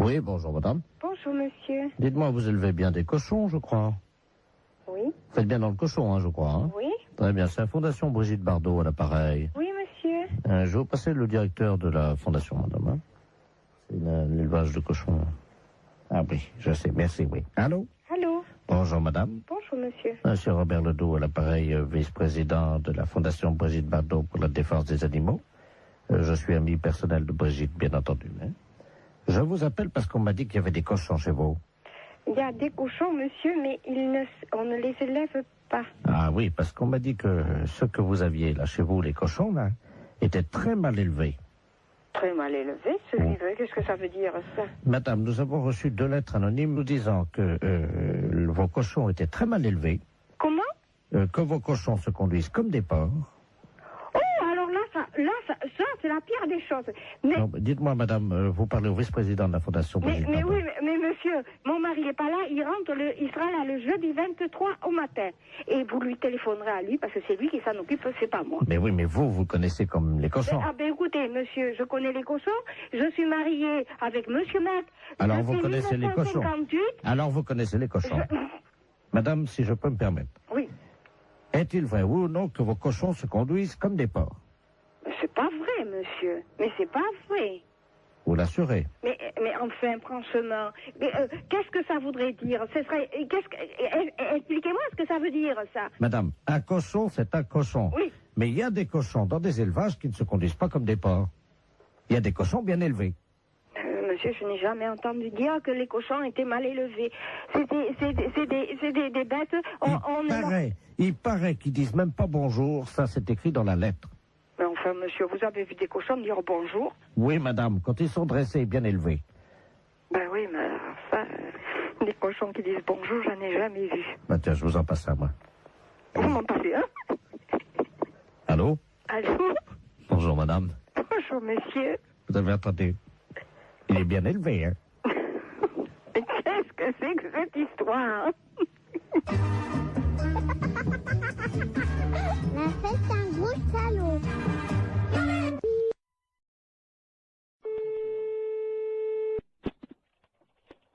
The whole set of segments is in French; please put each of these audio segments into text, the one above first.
Oui, bonjour madame. Bonjour monsieur. Dites-moi, vous élevez bien des cochons, je crois. Oui. Vous faites bien dans le cochon, je crois. Hein. Oui. Très bien, c'est la Fondation Brigitte Bardot à l'appareil. Oui monsieur. Je vais vous passer le directeur de la Fondation, madame. Hein. C'est l'élevage de cochons. Ah oui, je sais, merci, oui. Allô? Allô. Bonjour madame. Bonjour monsieur. Monsieur Robert Ledoux à l'appareil, vice-président de la Fondation Brigitte Bardot pour la défense des animaux. Je suis ami personnel de Brigitte, bien entendu. Hein. Je vous appelle parce qu'on m'a dit qu'il y avait des cochons chez vous. Il y a des cochons monsieur, mais on ne les élève pas. Ah oui, parce qu'on m'a dit que ceux que vous aviez là chez vous, les cochons, là, étaient très mal élevés. Très mal élevé, celui-là. Qu'est-ce que ça veut dire ça? Madame, nous avons reçu 2 lettres anonymes nous disant que vos cochons étaient très mal élevés. Comment? Que vos cochons se conduisent comme des porcs. Oh, alors là, ça c'est la pire des choses. Mais, Non, dites-moi, madame, vous parlez au vice-président de la Fondation Brigitte mais Bardot. oui, mais monsieur, mon mari n'est pas là, il sera là le jeudi 23 au matin. Et vous lui téléphonerez à lui, parce que c'est lui qui s'en occupe, c'est pas moi. Mais oui, mais vous connaissez comme les cochons. Ah ben écoutez, monsieur, je connais les cochons, je suis mariée avec monsieur Mac. Alors vous connaissez les cochons. Alors vous connaissez les cochons. Madame, si je peux me permettre. Oui. Est-il vrai, oui ou non, que vos cochons se conduisent comme des porcs? C'est pas vrai, monsieur. Mais c'est pas vrai. Vous l'assurez? Mais enfin, franchement, qu'est-ce que ça voudrait dire? Expliquez-moi ce que ça veut dire, ça. Madame, un cochon, c'est un cochon. Oui. Mais il y a des cochons dans des élevages qui ne se conduisent pas comme des porcs. Il y a des cochons bien élevés. Monsieur, je n'ai jamais entendu dire que les cochons étaient mal élevés. C'est des bêtes. Il paraît qu'ils disent même pas bonjour. Ça, c'est écrit dans la lettre. Mais enfin, monsieur, vous avez vu des cochons dire bonjour? Oui, madame, quand ils sont dressés et bien élevés. Ben oui, mais enfin, des cochons qui disent bonjour, j'en ai jamais vu. Bah tiens, je vous en passe un, moi. Vous m'en passez un? Allô? Allô? Bonjour, madame. Bonjour, monsieur. Vous avez entendu? Il est bien élevé, hein? Mais qu'est-ce que c'est que cette histoire? La fête un gros salaud.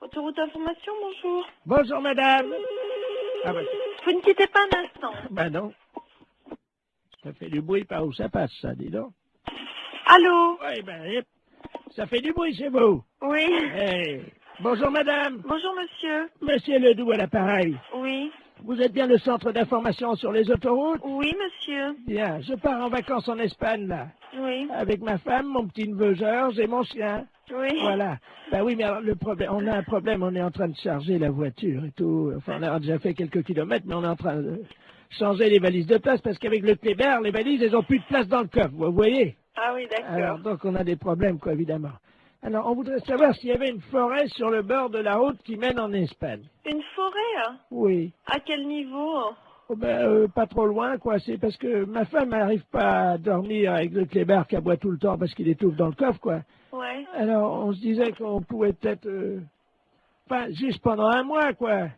Autoroute d'information, bonjour. Bonjour madame. Ah bah, Vous ne quittez pas un instant. bah non. Ça fait du bruit par où ça passe, ça, dis donc. Allô? Oui, ben, ça fait du bruit chez vous. Oui. Hey. Bonjour madame. Bonjour monsieur. Monsieur Ledoux à l'appareil. Oui. Vous êtes bien le centre d'information sur les autoroutes? Oui, monsieur. Bien, je pars en vacances en Espagne, là. Oui. Avec ma femme, mon petit-neveu Georges et mon chien. Oui. Voilà. Ben oui, mais alors le problème, on a un problème, on est en train de charger la voiture et tout. Enfin, on a déjà fait quelques kilomètres, mais on est en train de changer les valises de place parce qu'avec le Kléber, les valises, elles ont plus de place dans le coffre, vous voyez? Ah oui, Alors, d'accord. donc on a des problèmes, quoi, évidemment. Alors, on voudrait savoir s'il y avait une forêt sur le bord de la route qui mène en Espagne. Une forêt? Oui. À quel niveau? Oh ben, pas trop loin, quoi. C'est parce que ma femme n'arrive pas à dormir avec le Kléber qui aboie tout le temps parce qu'il étouffe dans le coffre, quoi. Ouais. Alors, on se disait qu'on pouvait peut-être, enfin, juste pendant un mois, quoi,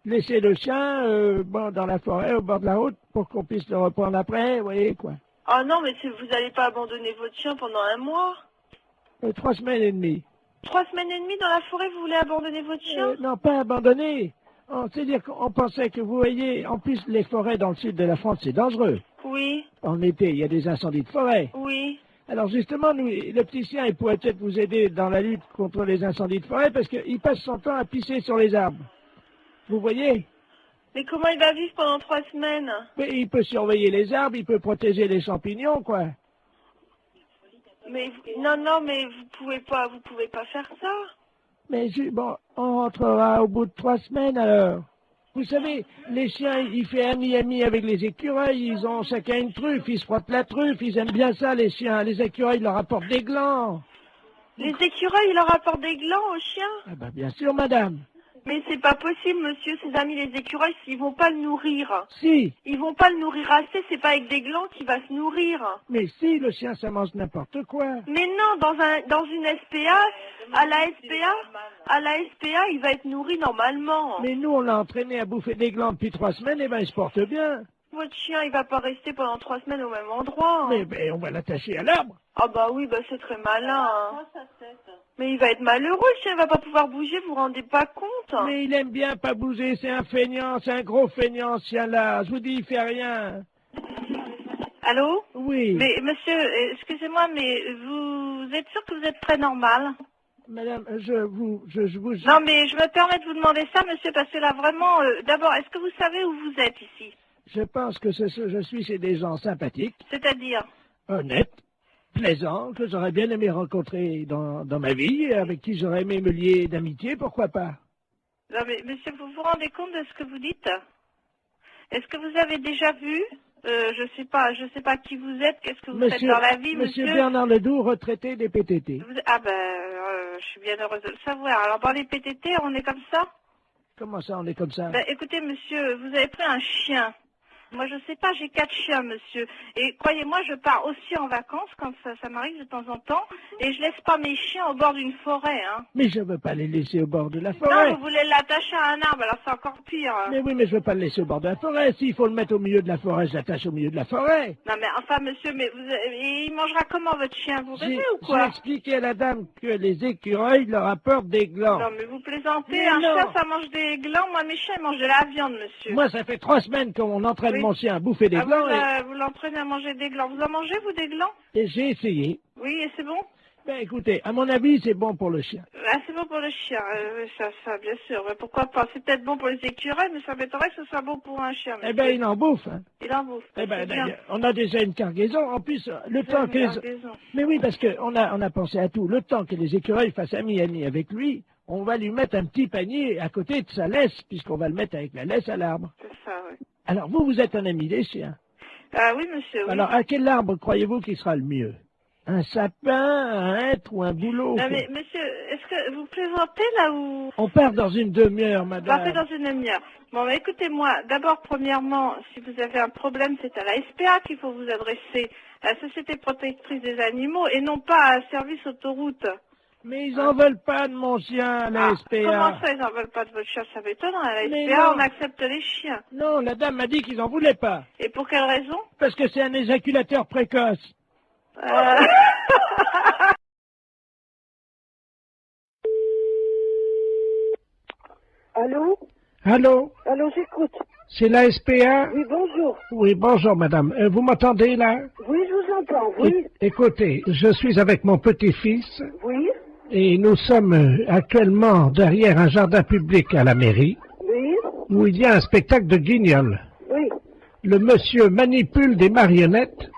laisser le chien, bon, dans la forêt, au bord de la route, pour qu'on puisse le reprendre après, vous voyez, quoi. Ah non, mais vous n'allez pas abandonner votre chien pendant un mois? 3 semaines et demie. 3 semaines et demie dans la forêt, vous voulez abandonner votre chien? Non, pas abandonné. C'est-à-dire qu'on pensait que, vous voyez, en plus, les forêts dans le sud de la France, c'est dangereux. Oui. En été, il y a des incendies de forêt. Oui. Alors justement, nous, le petit chien, il pourrait peut-être vous aider dans la lutte contre les incendies de forêt parce qu'il passe son temps à pisser sur les arbres. Vous voyez? Mais comment il va vivre pendant 3 semaines? Mais il peut surveiller les arbres, il peut protéger les champignons, quoi. Mais non, mais vous pouvez pas faire ça. Mais bon, on rentrera au bout de 3 semaines alors. Vous savez, les chiens, ils font ami avec les écureuils, ils ont chacun une truffe, ils se frottent la truffe, ils aiment bien ça les chiens. Les écureuils leur apportent des glands. Les écureuils, ils leur apportent des glands aux chiens? Ah ben bien sûr, madame. Mais c'est pas possible, monsieur, ses amis les écureuils, ils vont pas le nourrir. Si, Ils vont pas le nourrir assez, c'est pas avec des glands qu'il va se nourrir. mais si, le chien, ça mange n'importe quoi. Mais non, dans une SPA, à la SPA, il va être nourri normalement. Mais nous, on l'a entraîné à bouffer des glands depuis 3 semaines, et ben il se porte bien. votre chien, il va pas rester pendant 3 semaines au même endroit. Hein. Mais on va l'attacher à l'arbre. Ah bah oui, bah c'est très malin. Hein. Mais il va être malheureux, le chien, il va pas pouvoir bouger, vous vous rendez pas compte. Hein. Mais il aime bien pas bouger, c'est un feignant, c'est un gros feignant, ce chien-là. Je vous dis, il fait rien. Allô? Oui. Mais monsieur, excusez-moi, mais vous êtes sûr que vous êtes très normal? Madame, je vous... Non, mais je me permets de vous demander ça, monsieur, parce que là, vraiment, d'abord, est-ce que vous savez où vous êtes ici? Je pense que je suis chez des gens sympathiques, C'est-à-dire? honnêtes, plaisants, que j'aurais bien aimé rencontrer dans ma vie, avec qui j'aurais aimé me lier d'amitié, pourquoi pas? Non, mais monsieur, vous vous rendez compte de ce que vous dites? Est-ce que vous avez déjà vu? Je sais pas qui vous êtes, qu'est-ce que vous faites dans la vie, monsieur? Monsieur Bernard Ledoux, retraité des PTT. Ah ben, je suis bien heureuse de le savoir. Alors, dans les PTT, on est comme ça? Comment ça, on est comme ça? Ben, écoutez, monsieur, vous avez pris un chien. Moi, je sais pas, j'ai 4 chiens, monsieur. Et croyez-moi, je pars aussi en vacances, quand ça m'arrive de temps en temps, et je laisse pas mes chiens au bord d'une forêt, hein. Mais je veux pas les laisser au bord de la forêt. Non, vous voulez l'attacher à un arbre, alors c'est encore pire. Mais oui, mais je veux pas le laisser au bord de la forêt. S'il faut le mettre au milieu de la forêt, je l'attache au milieu de la forêt. Non, mais enfin, monsieur, mais il mangera comment, votre chien? Vous rêvez ou J'ai quoi? expliqué à la dame que les écureuils leur apportent des glands. Non, mais vous plaisantez, Mais un non. chien, ça mange des glands. Moi, mes chiens, ils mangent de la viande, monsieur. Moi, ça fait 3 semaines qu'on entraîne Oui. mon chien à bouffer des Ah, glands. vous l'entraînez à manger des glands. Vous en mangez, vous, des glands? Et j'ai essayé. Oui, et c'est bon? Ben écoutez, à mon avis, c'est bon pour le chien. Ah, c'est bon pour le chien, ça, bien sûr. Mais pourquoi pas? C'est peut-être bon pour les écureuils, mais ça m'étonnerait que ce soit bon pour un chien. Eh ben, il en bouffe. Hein. Il en bouffe. Eh ben, C'est bien. d'ailleurs, on a déjà une cargaison. En plus, le temps Une que... cargaison. Mais oui, parce qu'on a pensé à tout. Le temps que les écureuils fassent ami-ami avec lui, on va lui mettre un petit panier à côté de sa laisse, puisqu'on va le mettre avec la laisse à l'arbre. C'est ça, oui. Alors, vous êtes un ami des chiens. Ah oui, monsieur, oui. Alors, à quel arbre croyez-vous qu'il sera le mieux? Un sapin, un hêtre ou un bouleau? Non, mais monsieur, est-ce que vous plaisantez là ou... On part dans une demi-heure, Partez madame. dans une demi-heure. Bon, bah, écoutez-moi, d'abord, premièrement, si vous avez un problème, c'est à la SPA qu'il faut vous adresser, à la Société Protectrice des Animaux, et non pas à Service Autoroute. Mais ils en veulent pas de mon chien, la SPA. Comment ça, ils n'en veulent pas de votre chien? Ça m'étonne, à la Mais SPA, non. on accepte les chiens. Non, la dame m'a dit qu'ils en voulaient pas. Et pour quelle raison? Parce que c'est un éjaculateur précoce. Allô? Allô? Allô, j'écoute. C'est la SPA? Oui, bonjour. Oui, bonjour, madame. Vous m'entendez, là? Oui, je vous entends, oui. Écoutez, je suis avec mon petit-fils Oui, et nous sommes actuellement derrière un jardin public à la mairie oui, où il y a un spectacle de guignols. oui. Le monsieur manipule des marionnettes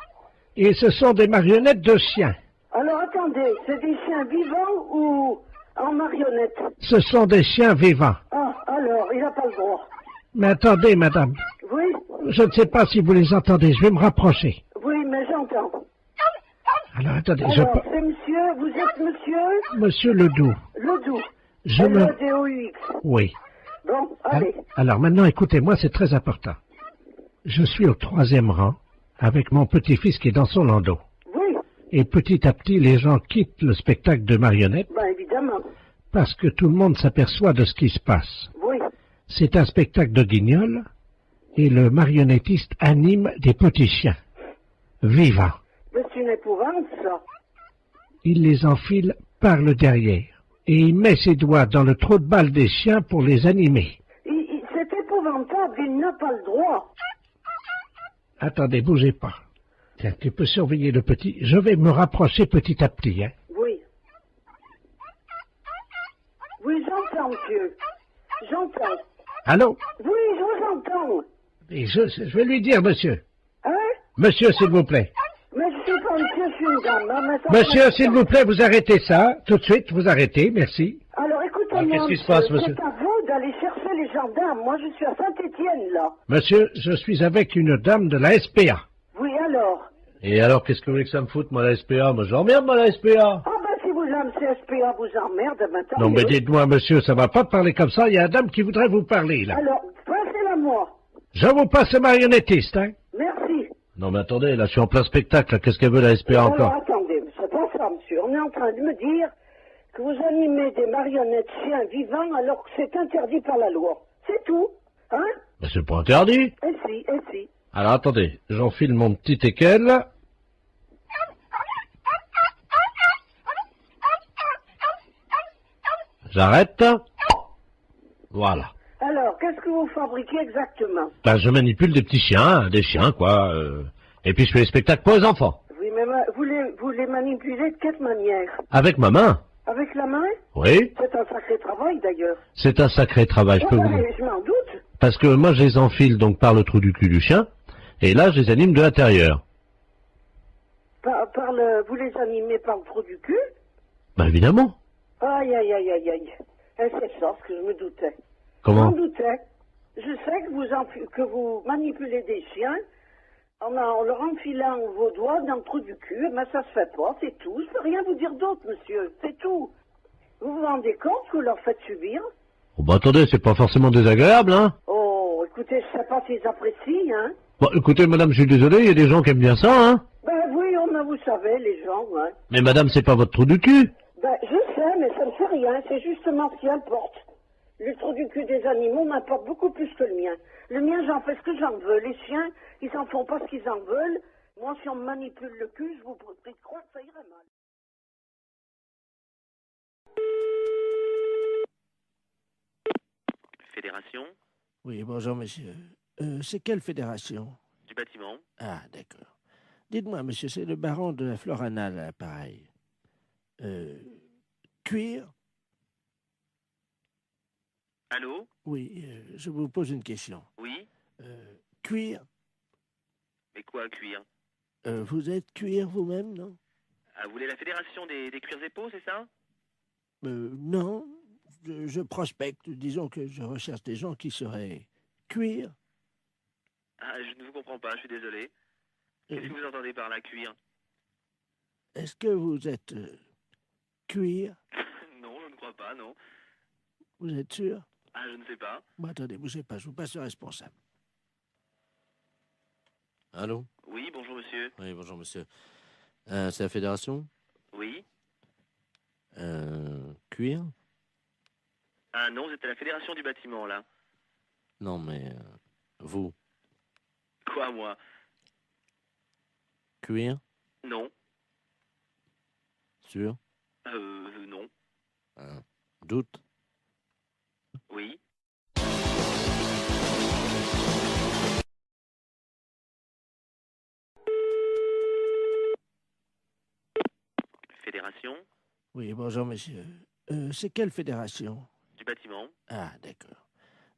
et ce sont des marionnettes de chiens. Alors, attendez, c'est des chiens vivants ou en marionnette? Ce sont des chiens vivants. Ah, alors, il n'a pas le droit. Mais attendez, madame, Oui, je ne sais pas si vous les entendez, je vais me rapprocher. oui, mais j'entends. Alors, attendez, Alors, c'est monsieur, vous êtes monsieur Monsieur Ledoux, Ledoux. je me... L-E-D-O-U-X. Oui. Bon, allez. Alors maintenant, écoutez-moi, c'est très important. Je suis au 3e rang avec mon petit-fils qui est dans son landau. Oui, Et petit à petit, les gens quittent le spectacle de marionnettes ben évidemment. parce que tout le monde s'aperçoit de ce qui se passe. Oui. C'est un spectacle de guignols et le marionnettiste anime des petits chiens vivants. Mais c'est une épouvante, ça. Il les enfile par le derrière et il met ses doigts dans le trou de balle des chiens pour les animer. C'est épouvantable, il n'a pas le droit. Attendez, bougez pas. Tiens, tu peux surveiller le petit. Je vais me rapprocher petit à petit, hein. Oui. Oui, j'entends, monsieur. J'entends. Allô? Oui, je vous entends. Et je vais lui dire, monsieur. Hein? Monsieur, s'il vous plaît. Mais je suis pas monsieur, je suis une dame. Hein, mais ça Monsieur, fait- s'il vous plaît, vous arrêtez ça. Tout de suite, vous arrêtez, merci. Alors, écoutez-moi, qu'est-ce qui se passe, monsieur? c'est à vous d'aller chercher les gendarmes. Moi, je suis à Saint-Étienne, là. Monsieur, je suis avec une dame de la SPA. Oui, alors? Et alors, qu'est-ce que vous voulez que ça me foute, moi, la SPA? Moi, j'emmerde, moi, la SPA. Ah, ben, si vous aimez CSPA vous emmerde, ben, tant Non, mais mieux. dites-moi, monsieur, ça va pas parler comme ça. Il y a une dame qui voudrait vous parler, là. Alors, passez-la moi. Je vous passe le marionnettiste, hein. Merci. Non, mais attendez, là, je suis en plein spectacle, là. Qu'est-ce qu'elle veut, la SPA, Alors, encore? attendez, c'est pas ça, monsieur. On est en train de me dire que vous animez des marionnettes chiens vivants alors que c'est interdit par la loi. C'est tout. Hein? Ben, c'est pas interdit. Et si, et si. Alors attendez, j'enfile mon petit teckel. J'arrête. Voilà. Alors, qu'est-ce que vous fabriquez exactement? Ben, je manipule des petits chiens, des chiens, quoi. Et puis je fais les spectacles pour les enfants. Oui, mais vous les manipulez de quelle manière? Avec ma main. Avec la main? Oui. C'est un sacré travail, d'ailleurs. C'est un sacré travail, je peux vous dire. Je m'en doute. Parce que moi, je les enfile donc par le trou du cul du chien, et là, je les anime de l'intérieur. Vous les animez par le trou du cul? Ben, évidemment. Aïe, aïe, aïe, aïe, aïe. C'est ça ce que je me doutais. Comment? Je m'en doutais. Je sais que vous manipulez des chiens en leur enfilant vos doigts dans le trou du cul, mais ça se fait pas, c'est tout. Je peux rien vous dire d'autre, monsieur, c'est tout. Vous vous rendez compte que vous leur faites subir? Oh, bah attendez, c'est pas forcément désagréable, hein. Oh, écoutez, je sais pas s'ils apprécient, hein. Bon, écoutez, madame, je suis désolé, il y a des gens qui aiment bien ça, hein. Ben oui, mais vous savez, les gens, hein. Mais madame, c'est pas votre trou du cul. Ben, je sais, mais ça ne fait rien, c'est justement ce qui importe. Le trou du cul des animaux m'importe beaucoup plus que le mien. Le mien, j'en fais ce que j'en veux. Les chiens, ils en font pas ce qu'ils en veulent. Moi, si on me manipule le cul, je vous prie de croire que ça irait mal. Fédération Oui, bonjour, monsieur. C'est quelle fédération? du bâtiment. Ah, d'accord. Dites-moi, monsieur, c'est le baron de la Florana, à l'appareil. Cuir? Allô? Oui, je vous pose une question. Oui? Cuir? Mais quoi, cuir? Vous êtes cuir vous-même, non? Ah, vous voulez la fédération des cuirs et peaux, c'est ça? Non, je prospecte. Disons que je recherche des gens qui seraient cuir. Ah, je ne vous comprends pas, je suis désolé. Qu'est-ce que vous entendez par la cuir? Est-ce que vous êtes cuir? Non, je ne crois pas, non. Vous êtes sûr? Ah, je ne sais pas. Bon, attendez, bougez pas, je vous passe le responsable. Allô? Oui, bonjour monsieur. Oui, bonjour monsieur. C'est la fédération? Oui? Cuir? Ah non, vous êtes à la fédération du bâtiment, là. Non, mais vous? Quoi, moi? Cuir? Non. Sûr? Non. Doute? Oui? Fédération Oui, bonjour monsieur. C'est quelle fédération? du bâtiment. Ah, d'accord.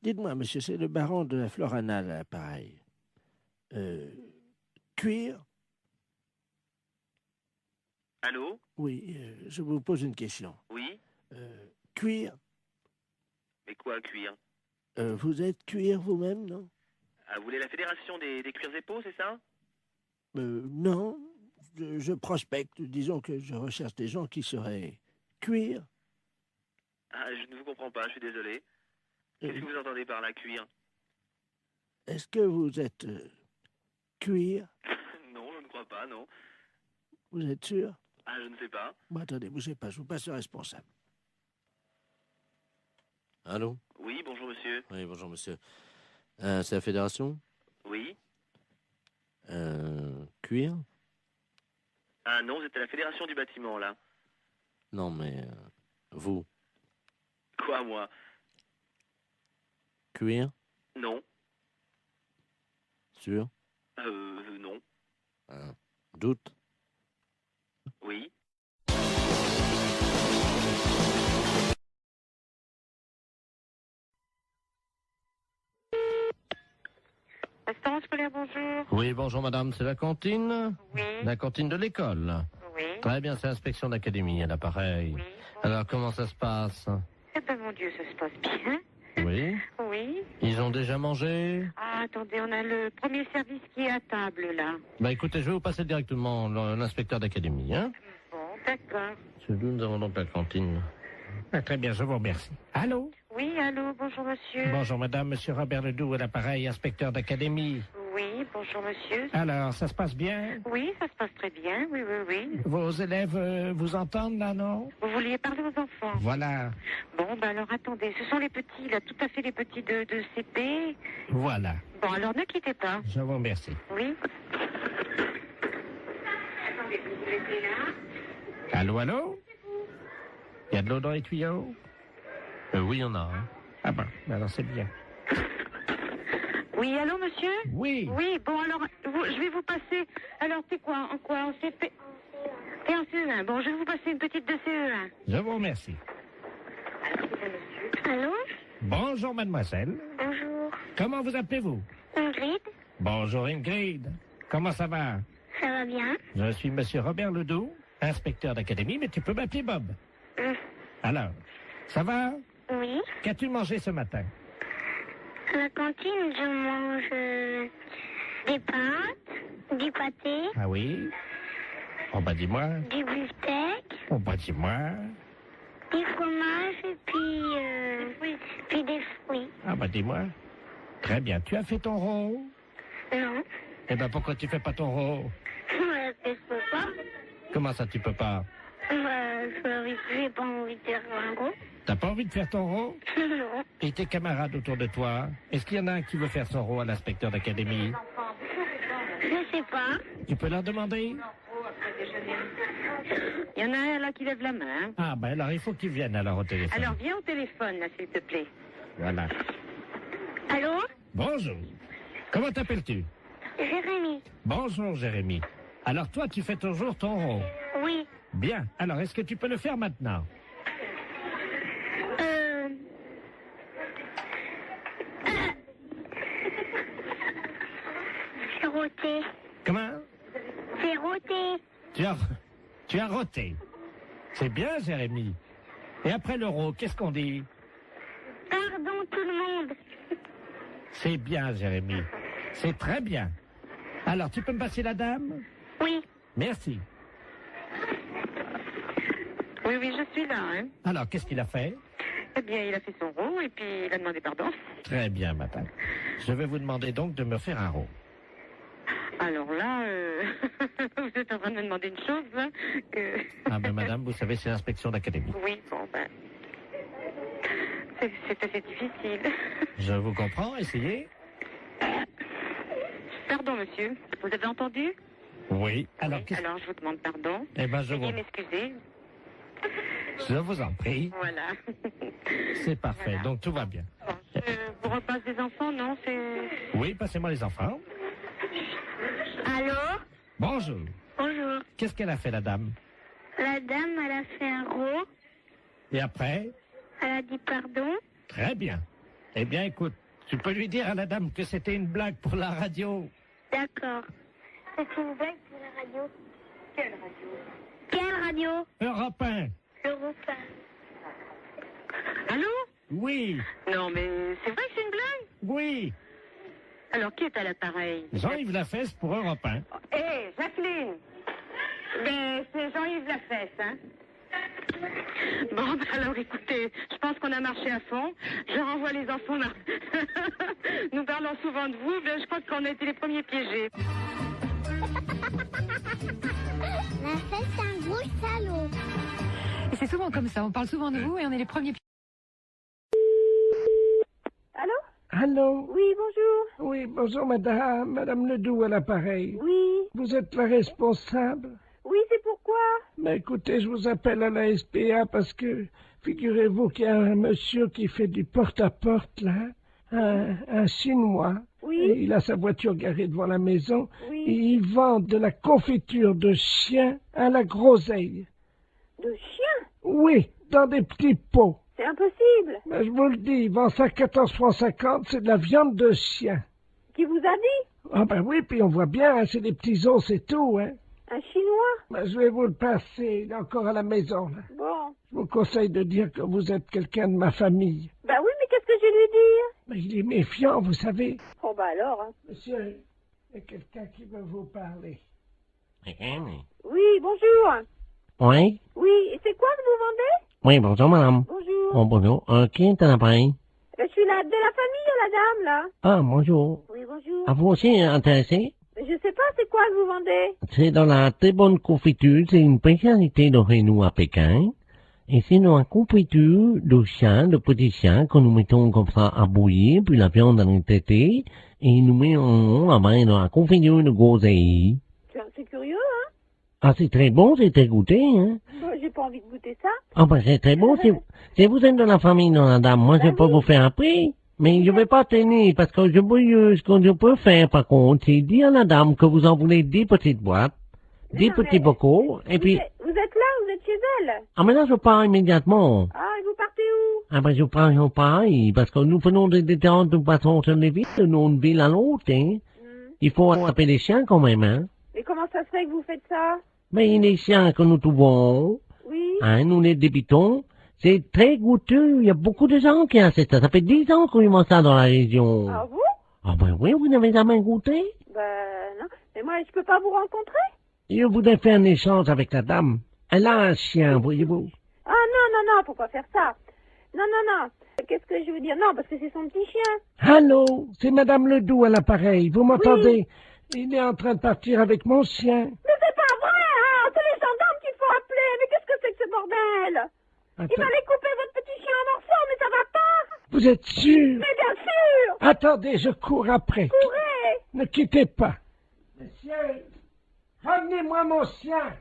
Dites-moi, monsieur, c'est le baron de la Florana, à l'appareil. Cuir? Allô? Oui, je vous pose une question. Oui? Cuir? Mais quoi, cuir? Vous êtes cuir vous-même, non? Ah, vous voulez la fédération des cuirs et peaux, c'est ça? Non, je prospecte. Disons que je recherche des gens qui seraient cuir. Ah, je ne vous comprends pas, je suis désolé. Qu'est-ce que vous entendez par la cuir? Est-ce que vous êtes cuir? Non, je ne crois pas, non. Vous êtes sûr? Ah, je ne sais pas. Bon, attendez, bougez pas, je vous passe le responsable. Allô? Oui, bonjour monsieur. Oui, bonjour monsieur. C'est la fédération? Oui? Cuir? Ah non, vous êtes à la fédération du bâtiment, là. Non, mais vous? Quoi, moi? Cuir? Non. Sûr? Non. Doute? Oui? Restaurant scolaire, bonjour. Oui, bonjour madame, c'est la cantine? Oui. La cantine de l'école. Oui. Très bien, c'est l'inspection d'académie à l'appareil. Oui. Alors, comment ça se passe? Eh ben, mon Dieu, ça se passe bien. Oui. Oui. Ils ont déjà mangé? Ah, attendez, on a le premier service qui est à table, là. Bah écoutez, je vais vous passer directement l'inspecteur d'académie, hein? Bon, d'accord. C'est d'où nous avons donc la cantine. Ah, très bien, je vous remercie. Allô? Oui, allô, bonjour, monsieur. Bonjour madame, monsieur Robert Ledoux à l'appareil, inspecteur d'académie. Oui, bonjour monsieur. Alors, ça se passe bien? Oui, ça se passe très bien, oui, oui, oui. Vos élèves vous entendent là, non? Vous vouliez parler aux enfants? Voilà. Bon, ben alors attendez, ce sont les petits, là, tout à fait les petits de CP. Voilà. Bon, alors ne quittez pas. Je vous remercie. Oui. Attendez, vous laissez là. Allô, allô? Il y a de l'eau dans les tuyaux? Oui, il y en a. Hein. Ah ben, alors c'est bien. Oui, allô, monsieur? Oui. Oui, bon, alors, je vais vous passer... Alors, c'est quoi? En quoi? En CP? Et en CE1. Bon, je vais vous passer une petite de CE1. Je vous remercie. Allô? Bonjour, mademoiselle. Bonjour. Comment vous appelez-vous? Ingrid? Bonjour, Ingrid. Comment ça va? Ça va bien? Je suis monsieur Robert Ledoux, inspecteur d'académie, mais tu peux m'appeler Bob. Alors, ça va? Oui. Qu'as-tu mangé ce matin? À la cantine, je mange des pâtes, du pâté, Ah oui? Oh bah dis-moi. du beefsteak, Oh bah dis-moi. du fromage et puis des fruits. Ah bah dis-moi. Très bien. Tu as fait ton rôle? Non. Eh ben pourquoi tu fais pas ton rôle? Je peux pas. Comment ça tu peux pas? J'ai pas envie de faire un gros. T'as pas envie de faire ton rôle? Non. Et tes camarades autour de toi? Est-ce qu'il y en a un qui veut faire son rôle à l'inspecteur d'académie? Je sais pas. Tu peux leur demander? Il y en a un là qui lève la main. Hein. Ah ben alors il faut qu'ils viennent alors au téléphone. Alors, viens au téléphone, là, s'il te plaît. Voilà. Allô? Bonjour. Comment t'appelles-tu? Jérémy? Bonjour Jérémy. Alors toi tu fais toujours ton rôle? Oui. Bien. Alors est-ce que tu peux le faire maintenant? C'est roté. Comment? C'est roté. Tu as roté. C'est bien Jérémy. Et après l'euro, qu'est-ce qu'on dit? Pardon tout le monde. C'est bien Jérémy. C'est très bien. Alors tu peux me passer la dame? Oui. Merci. Oui, oui, je suis là. Hein. Alors qu'est-ce qu'il a fait? Eh bien, il a fait son rôle et puis il a demandé pardon. Très bien madame. Je vais vous demander donc de me faire un rôle. Alors là, vous êtes en train de me demander une chose, là. Ah ben madame, vous savez, c'est l'inspection d'académie. Oui, bon, ben... C'est assez difficile. Je vous comprends, essayez. Pardon, monsieur. Vous avez entendu? Oui. Alors, oui, alors je vous demande pardon. Eh ben, Veuillez m'excuser. Je vous en prie. Voilà. C'est parfait, voilà. donc tout va bien. Bon, je vous repasse des enfants, non? Oui, passez-moi les enfants. Allô? Bonjour. Bonjour. Qu'est-ce qu'elle a fait, la dame? La dame, elle a fait un gros. Et après? Elle a dit pardon. Très bien. Eh bien, écoute, tu peux lui dire à la dame que c'était une blague pour la radio. D'accord. C'est une blague pour la radio. Quelle radio? Quelle radio? Europe 1. Europe 1. Allô? Oui. Non, mais c'est vrai que c'est une blague? Oui. Alors, qui est à l'appareil? Jean-Yves Lafesse pour Europe 1. Hé, Jacqueline! Ben, c'est Jean-Yves Lafesse, hein? Bon, ben alors écoutez, je pense qu'on a marché à fond. Je renvoie les enfants là. Nous parlons souvent de vous, mais je crois qu'on a été les premiers piégés. La fête, c'est un gros salaud. Et c'est souvent comme ça, on parle souvent de vous et on est les premiers. Allô? Allô? Oui, bonjour. Oui, bonjour madame Ledoux à l'appareil. Oui. Vous êtes la responsable? Oui, c'est pourquoi? Mais écoutez, je vous appelle à la SPA parce que, figurez-vous qu'il y a un monsieur qui fait du porte-à-porte, là, un Chinois. Oui. Et il a sa voiture garée devant la maison. Oui. Et il vend de la confiture de chien à la groseille. De chien? Oui, dans des petits pots. C'est impossible. Mais je vous le dis, il vend ça 14,50 francs, c'est de la viande de chien. Qui vous a dit? Ah ben oui, puis on voit bien, hein, c'est des petits os, c'est tout, hein. Un Chinois? Ben, je vais vous le passer, il est encore à la maison, là. Bon. Je vous conseille de dire que vous êtes quelqu'un de ma famille. Bah oui, mais qu'est-ce que je vais lui dire? Mais il est méfiant, vous savez. Oh bah alors, hein. Monsieur, il y a quelqu'un qui veut vous parler. Oui, bonjour. Oui? Oui, et c'est quoi que vous vendez? Oui, bonjour, madame. Bonjour. Oh, bonjour. Qui est à l'appareil? Je suis là de la famille, la dame, là. Ah, bonjour. Oui, bonjour. Ah, vous aussi intéressé? Je sais pas, c'est quoi que vous vendez? C'est dans la très bonne confiture, c'est une spécialité de Rénou à Pékin. Et c'est dans la confiture de chien, de petits chiens, que nous mettons comme ça à bouillir, puis la viande dans les tétés, et nous mettons dans la confiture de groseille. C'est curieux, hein? Ah, c'est très bon, c'est très goûté, hein? J'ai pas envie de goûter ça. Ah, ben, c'est très bon, si vous êtes de la famille, non, madame, moi, je peux vous faire un prix. Mais je vais pas tenir, parce que ce que je peux faire, par contre, c'est dire à la dame que vous en voulez 10 petites boîtes, 10 petits bocaux, et puis... Vous êtes là, vous êtes chez elle? Ah, mais là, je pars immédiatement. Ah, et vous partez où? Ah, ben, je pars, parce que nous venons de détendre, nous passons sur les villes, d'une ville à l'autre, hein. Il faut appeler les chiens, quand même, hein. Mais comment ça se fait que vous faites ça? Mais les chiens que nous trouvons, oui. Hein, nous les débitons, c'est très goûteux. Il y a beaucoup de gens qui achètent ça. Ça fait 10 ans qu'on mange ça dans la région. Ah bon? Ah ben oui, vous n'avez jamais goûté? Ben non. Mais moi, je peux pas vous rencontrer? Je voudrais faire un échange avec la dame. Elle a un chien, voyez-vous. Ah non, faut pas faire ça. Non. Qu'est-ce que je veux dire? Non, parce que c'est son petit chien. Allô, c'est Madame Ledoux à l'appareil. Vous m'entendez? Oui. Il est en train de partir avec mon chien. Mais c'est pas vrai, hein! C'est les gendarmes qu'il faut appeler. Mais qu'est-ce que c'est que ce bordel? Il va aller couper votre petit chien en morceaux, mais ça va pas! Vous êtes sûr? Mais bien sûr! Attendez, je cours après. Courez! Ne quittez pas. Monsieur, ramenez-moi mon chien.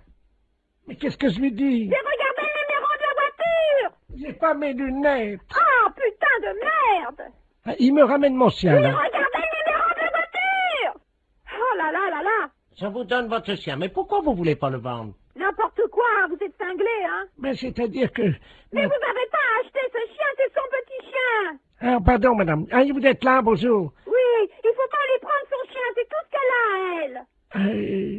Mais qu'est-ce que je lui dis? J'ai regardé le numéro de la voiture! J'ai pas mes lunettes. Ah, putain de merde! Ah, il me ramène mon chien, J'ai là. regardé le numéro de la voiture! Oh là là! Je vous donne votre chien, mais pourquoi vous voulez pas le vendre? N'importe quoi, vous êtes cinglé, hein? Mais c'est-à-dire que... Mais vous n'avez pas acheté ce chien, c'est son petit chien! Ah, pardon, madame. Ah, vous êtes là, bonjour. Oui, il faut pas lui prendre son chien, c'est tout ce qu'elle a, elle!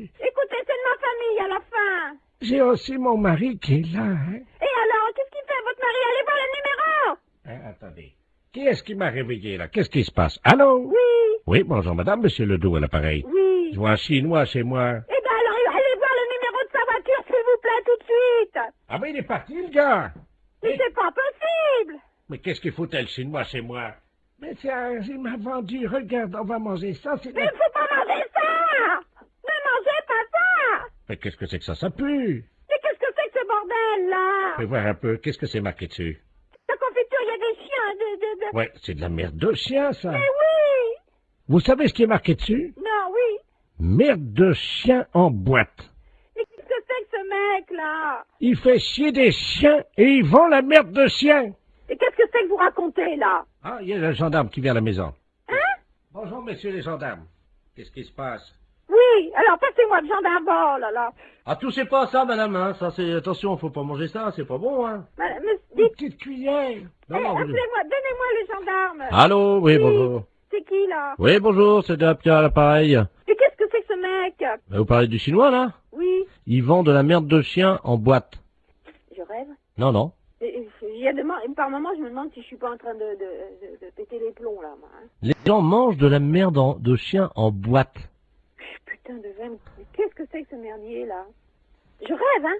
Écoutez, c'est de ma famille, à la fin! J'ai aussi mon mari qui est là, hein? Et alors, qu'est-ce qu'il fait, votre mari? Allez voir le numéro! Attendez. Qui est-ce qui m'a réveillé, là? Qu'est-ce qui se passe? Allô? Oui! Oui, bonjour, madame, monsieur Ledoux à l'appareil. Oui! Je vois un Chinois chez moi. Eh ben alors, allez voir le numéro de sa voiture, s'il vous plaît, tout de suite! Ah ben, il est parti, le gars! Mais c'est pas possible! Mais qu'est-ce qu'il foutait, le Chinois, chez moi? Mais tiens, il m'a vendu, regarde, on va manger ça, c'est... Mais il faut pas manger ça! Ne mangez pas ça! Mais qu'est-ce que c'est que ça pue! Mais qu'est-ce que c'est que ce bordel, là? Fais voir un peu, qu'est-ce que c'est marqué dessus? La confiture, il y a des chiens, Ouais, c'est de la merde de chien, ça! Mais oui! Vous savez ce qui est marqué dessus? Non, oui! Merde de chien en boîte! Mais qu'est-ce que c'est que ce mec-là? Il fait chier des chiens et il vend la merde de chien! Et qu'est-ce que c'est que vous racontez, là? Ah, il y a le gendarme qui vient à la maison. Hein? Bonjour, messieurs les gendarmes. Qu'est-ce qui se passe? Oui, alors passez-moi le gendarme, oh là là. Ah, touchez pas à ça, madame, hein. Ça, c'est, attention, faut pas manger ça, c'est pas bon, hein. Dites... Petite cuillère. Non, appelez-moi, donnez-moi le gendarme. Allô, oui, bonjour. C'est qui, là? Oui, bonjour, c'est Pierre à l'appareil. Mais qu'est-ce que c'est que ce mec? Vous parlez du chinois, là? Oui. Il vend de la merde de chien en boîte. Je rêve? Non. Par moment, je me demande si je suis pas en train de péter les plombs, là, moi. Hein. Les gens mangent de la merde de chien en boîte. Putain de veine. Mais qu'est-ce que c'est que ce merdier, là? Je rêve, hein?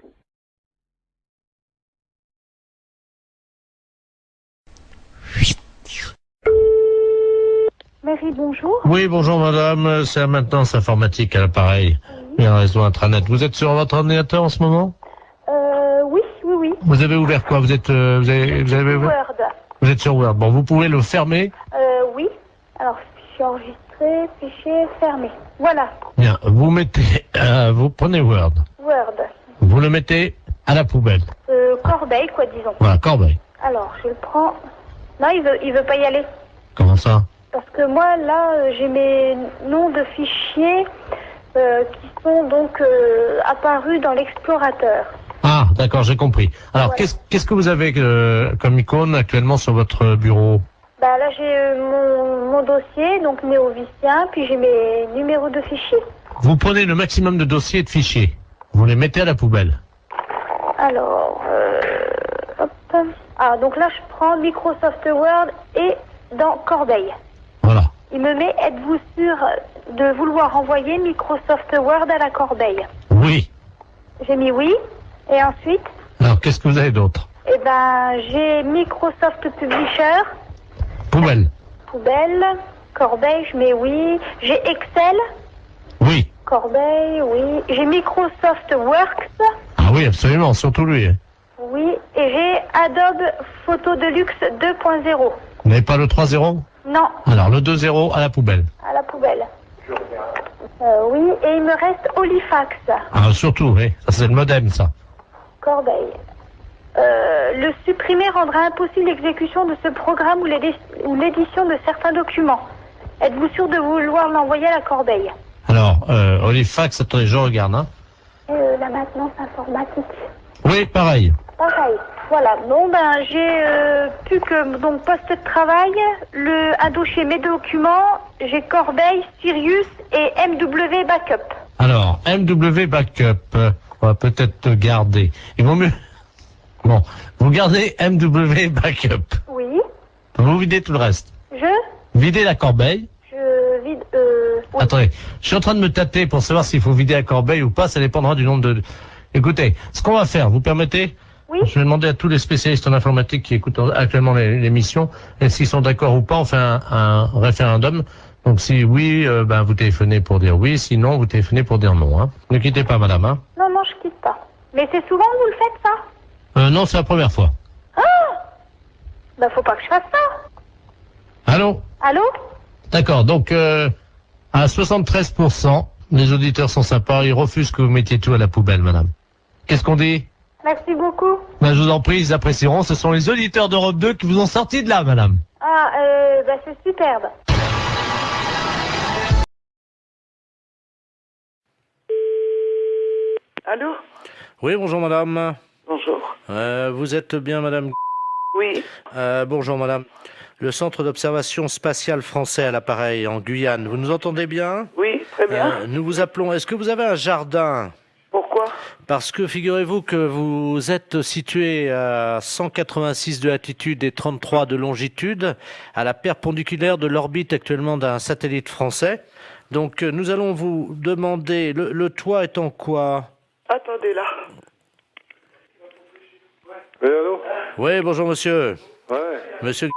Marie, bonjour. Oui, bonjour madame, c'est la maintenance informatique à l'appareil. Oui. Un réseau intranet. Vous êtes sur votre ordinateur en ce moment? Oui. Vous avez ouvert quoi? Vous avez ouvert? Word. Vous êtes sur Word. Bon, vous pouvez le fermer? Oui. Alors, fichier enregistré, fichier fermé. Voilà. Bien, vous mettez, vous prenez Word. Word. Vous le mettez à la poubelle. Corbeille, quoi, disons. Voilà, corbeille. Alors, je le prends. Non, il veut pas y aller. Comment ça? Parce que moi, là, j'ai mes noms de fichiers qui sont donc apparus dans l'explorateur. Ah, d'accord, j'ai compris. Alors, voilà. Qu'est-ce que vous avez comme icône actuellement sur votre bureau? Bah là, j'ai mon dossier, donc néovicien, puis j'ai mes numéros de fichiers. Vous prenez le maximum de dossiers et de fichiers. Vous les mettez à la poubelle. Alors, hop. Ah, donc là, je prends Microsoft Word et dans Corbeille. Voilà. Il me met, êtes-vous sûr de vouloir envoyer Microsoft Word à la Corbeille? Oui. J'ai mis oui. Et ensuite? Alors, qu'est-ce que vous avez d'autre? Eh ben, j'ai Microsoft Publisher. Poubelle. Poubelle. Corbeille, je mets oui. J'ai Excel. Oui. Corbeille, oui. J'ai Microsoft Works. Ah oui, absolument, surtout lui. Oui. Et j'ai Adobe Photo Deluxe 2.0. Vous n'avez pas le 3.0? Non. Alors, le 2.0 à la poubelle. À la poubelle. Oui. Et il me reste Olifax. Ah, surtout, oui. Ça, c'est le modem, ça. Corbeille. Le supprimer rendra impossible l'exécution de ce programme ou l'édition de certains documents. Êtes-vous sûr de vouloir l'envoyer à la corbeille? Alors, Olifax, attendez, je regarde. Hein. La maintenance informatique. Oui, pareil. Pareil. Voilà. Bon, ben, j'ai plus que donc poste de travail, un dossier mes documents, j'ai Corbeille, Sirius et MW Backup. Alors, MW Backup, on va peut-être garder. Il vaut mieux... Bon, vous gardez MW Backup. Oui. Vous videz tout le reste. Videz la corbeille. Je vide... Oui. Attendez, je suis en train de me tâter pour savoir s'il faut vider la corbeille ou pas, ça dépendra du nombre de... Écoutez, ce qu'on va faire, vous permettez? Oui. Je vais demander à tous les spécialistes en informatique qui écoutent actuellement l'émission, est-ce qu'ils sont d'accord ou pas, on fait un référendum. Donc si oui, ben vous téléphonez pour dire oui, sinon vous téléphonez pour dire non. Hein. Ne quittez pas, madame. Hein. Non, je quitte pas. Mais c'est souvent que vous le faites, ça? Non, c'est la première fois. Ah! Ben, faut pas que je fasse ça. Allô? Allô? D'accord, donc à 73%, les auditeurs sont sympas, ils refusent que vous mettiez tout à la poubelle, madame. Qu'est-ce qu'on dit? Merci beaucoup. Ben, je vous en prie, ils apprécieront. Ce sont les auditeurs d'Europe 2 qui vous ont sorti de là, madame. Ah, ben c'est superbe. Allô? Oui, bonjour madame. Bonjour. Vous êtes bien madame? Oui. Bonjour madame. Le centre d'observation spatiale français à l'appareil en Guyane, vous nous entendez bien? Oui, très bien. Nous vous appelons, est-ce que vous avez un jardin? Pourquoi? Parce que figurez-vous que vous êtes situé à 186 de latitude et 33 de longitude, à la perpendiculaire de l'orbite actuellement d'un satellite français. Donc nous allons vous demander, le toit est en quoi? Attendez là. Oui, allô? Oui, bonjour monsieur. Ouais. Monsieur.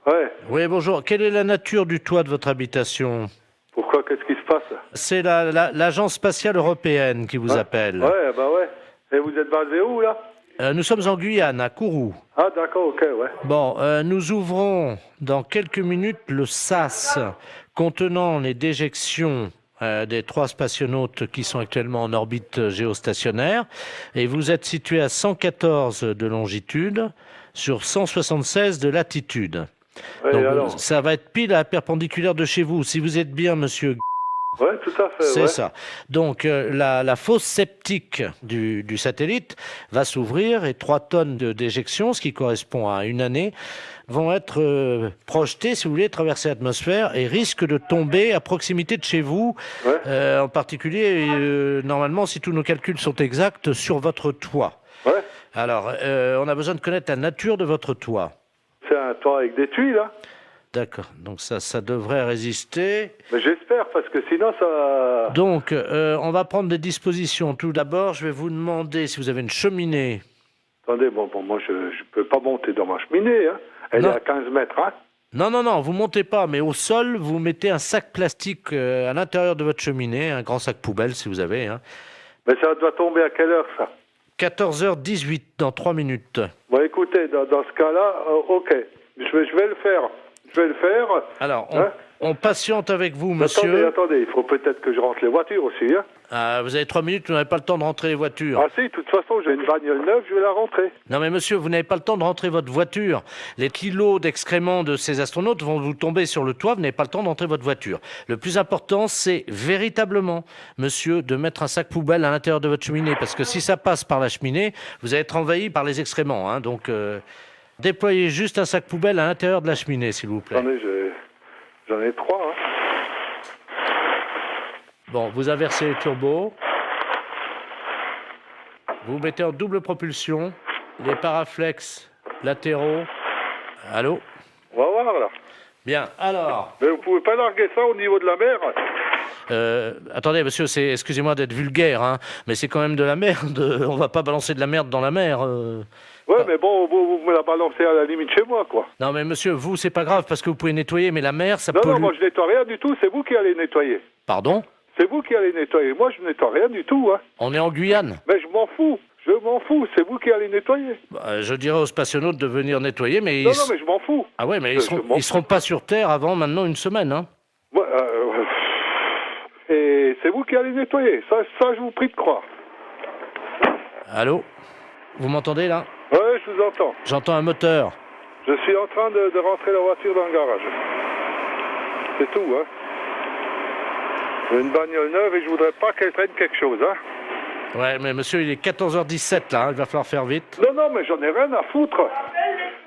Ouais. Oui, bonjour. Quelle est la nature du toit de votre habitation? Pourquoi? Qu'est-ce qui se passe? C'est l'Agence spatiale européenne qui vous appelle. Ouais, bah ouais. Et vous êtes basé où, là? Nous sommes en Guyane, à Kourou. Ah, d'accord, ok, ouais. Bon, nous ouvrons dans quelques minutes le SAS contenant les déjections des 3 spationautes qui sont actuellement en orbite géostationnaire. Et vous êtes situé à 114 de longitude sur 176 de latitude. Ouais, donc, alors ça va être pile à la perpendiculaire de chez vous. Si vous êtes bien, monsieur... Ouais, tout à fait. C'est ça. Donc, la fosse septique du satellite va s'ouvrir et 3 tonnes de déjection, ce qui correspond à une année, vont être projetées, si vous voulez, traverser l'atmosphère et risquent de tomber à proximité de chez vous, en particulier, normalement, si tous nos calculs sont exacts, sur votre toit. Ouais. Alors, on a besoin de connaître la nature de votre toit. C'est un toit avec des tuiles, là? D'accord, donc ça devrait résister. Mais j'espère, parce que sinon ça... Donc, on va prendre des dispositions. Tout d'abord, je vais vous demander si vous avez une cheminée. Attendez, bon moi je peux pas monter dans ma cheminée, hein. Elle est à 15 mètres, hein. Non, vous montez pas, mais au sol, vous mettez un sac plastique à l'intérieur de votre cheminée, un grand sac poubelle si vous avez. Hein. Mais ça doit tomber à quelle heure, ça? 14h18, dans 3 minutes. Bon, écoutez, dans ce cas-là, ok, je vais le faire. Je vais le faire. Alors, on patiente avec vous, monsieur. Attendez, il faut peut-être que je rentre les voitures aussi, hein. Vous avez 3 minutes, vous n'avez pas le temps de rentrer les voitures. Ah si, de toute façon, j'ai une bagnole neuve, je vais la rentrer. Non mais monsieur, vous n'avez pas le temps de rentrer votre voiture. Les kilos d'excréments de ces astronautes vont vous tomber sur le toit, vous n'avez pas le temps de rentrer votre voiture. Le plus important, c'est véritablement, monsieur, de mettre un sac poubelle à l'intérieur de votre cheminée, parce que si ça passe par la cheminée, vous allez être envahi par les excréments, hein, donc... Déployez juste un sac poubelle à l'intérieur de la cheminée, s'il vous plaît. J'en ai 3, hein. Bon, vous inversez les turbos. Vous mettez en double propulsion les paraflex latéraux. Allô? On va voir, là. Bien, alors... Mais vous pouvez pas larguer ça au niveau de la mer? Attendez, monsieur, excusez-moi d'être vulgaire, hein, mais c'est quand même de la merde. On va pas balancer de la merde dans la mer. Ouais, mais bon, vous me la balancez à la limite chez moi, quoi. Non, mais monsieur, vous, c'est pas grave parce que vous pouvez nettoyer, mais la mer, ça Non, moi, je nettoie rien du tout. C'est vous qui allez nettoyer. Pardon? C'est vous qui allez nettoyer. Moi, je nettoie rien du tout, hein. On est en Guyane. Mais je m'en fous. Je m'en fous. C'est vous qui allez nettoyer. Je dirais aux spationautes de venir nettoyer, mais... Non, mais je m'en fous. Ah ouais, mais ils seront pas sur Terre avant maintenant une semaine, hein. Ouais, et c'est vous qui allez nettoyer. Ça, je vous prie de croire. Allô? Vous m'entendez, là? Ouais, je vous entends. J'entends un moteur. Je suis en train de rentrer la voiture dans le garage. C'est tout, hein. J'ai une bagnole neuve et je voudrais pas qu'elle traîne quelque chose, hein. Ouais, mais monsieur, il est 14h17, là, hein, il va falloir faire vite. Non, mais j'en ai rien à foutre.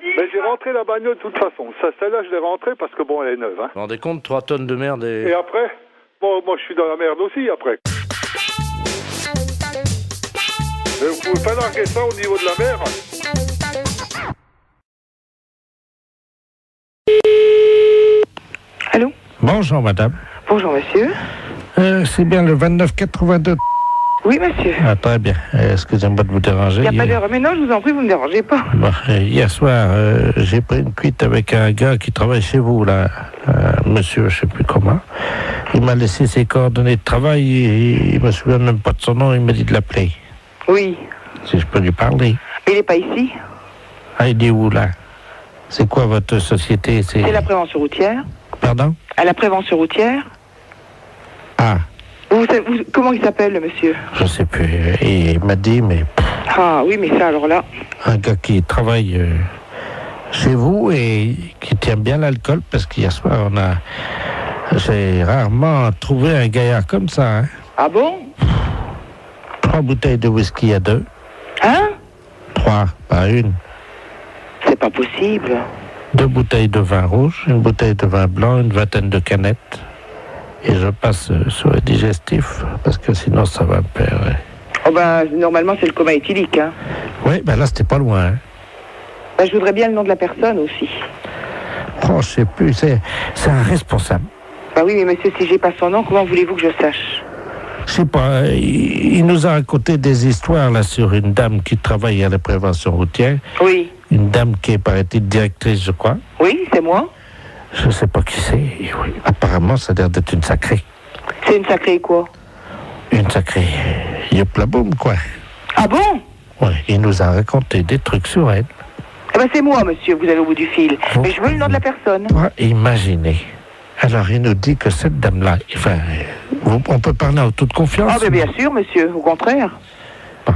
Mais j'ai rentré la bagnole de toute façon. Celle-là, je l'ai rentrée parce que, bon, elle est neuve, hein. Vous vous rendez compte, 3 tonnes de merde Et après? Bon, moi, je suis dans la merde aussi, après. Mais vous pouvez pas larguer ça au niveau de la mer? Allô? Bonjour, madame. Bonjour, monsieur. C'est bien le 2982. Oui, monsieur. Ah, très bien. Excusez-moi de vous déranger. Il n'y a pas d'heure. Mais non, je vous en prie, vous ne me dérangez pas. Bon, hier soir, j'ai pris une cuite avec un gars qui travaille chez vous, là. Monsieur, je sais plus comment. Il m'a laissé ses coordonnées de travail et il me souvient même pas de son nom. Il m'a dit de l'appeler. Oui. Si je peux lui parler. Mais il n'est pas ici. Ah, il est où, là? C'est quoi votre société? C'est la prévention routière. Pardon? À la prévention routière. Ah. Comment il s'appelle, le monsieur? Je sais plus. Et il m'a dit, mais... Ah oui, mais ça, alors là... Un gars qui travaille chez vous et qui tient bien l'alcool, parce qu'hier soir, j'ai rarement trouvé un gaillard comme ça, hein. Ah bon? 3 bouteilles de whisky à 2. Hein? 3, pas une. C'est pas possible. 2 bouteilles de vin rouge, une bouteille de vin blanc, une vingtaine de canettes. Et je passe sur le digestif, parce que sinon ça va me perdre. Oh ben, normalement c'est le coma éthylique, hein. Oui, ben là c'était pas loin, hein. Ben, je voudrais bien le nom de la personne aussi. Oh, je sais plus, c'est un responsable. Ben oui, mais monsieur, si j'ai pas son nom, comment voulez-vous que je sache? Je sais pas, il nous a raconté des histoires là sur une dame qui travaille à la prévention routière. Oui. Une dame qui est, paraît-il, directrice, je crois. Oui, c'est moi. Je sais pas qui c'est. Oui. Apparemment, ça a l'air d'être une sacrée. C'est une sacrée quoi? Une sacrée yoplaboum, quoi. Ah bon? Oui, il nous a raconté des trucs sur elle. Eh ben c'est moi, monsieur, vous allez au bout du fil. Mais je veux le nom de la personne. Imaginez. Alors, il nous dit que cette dame-là, enfin, on peut parler en toute confiance. Ah, ben bien sûr, monsieur, au contraire. Bon.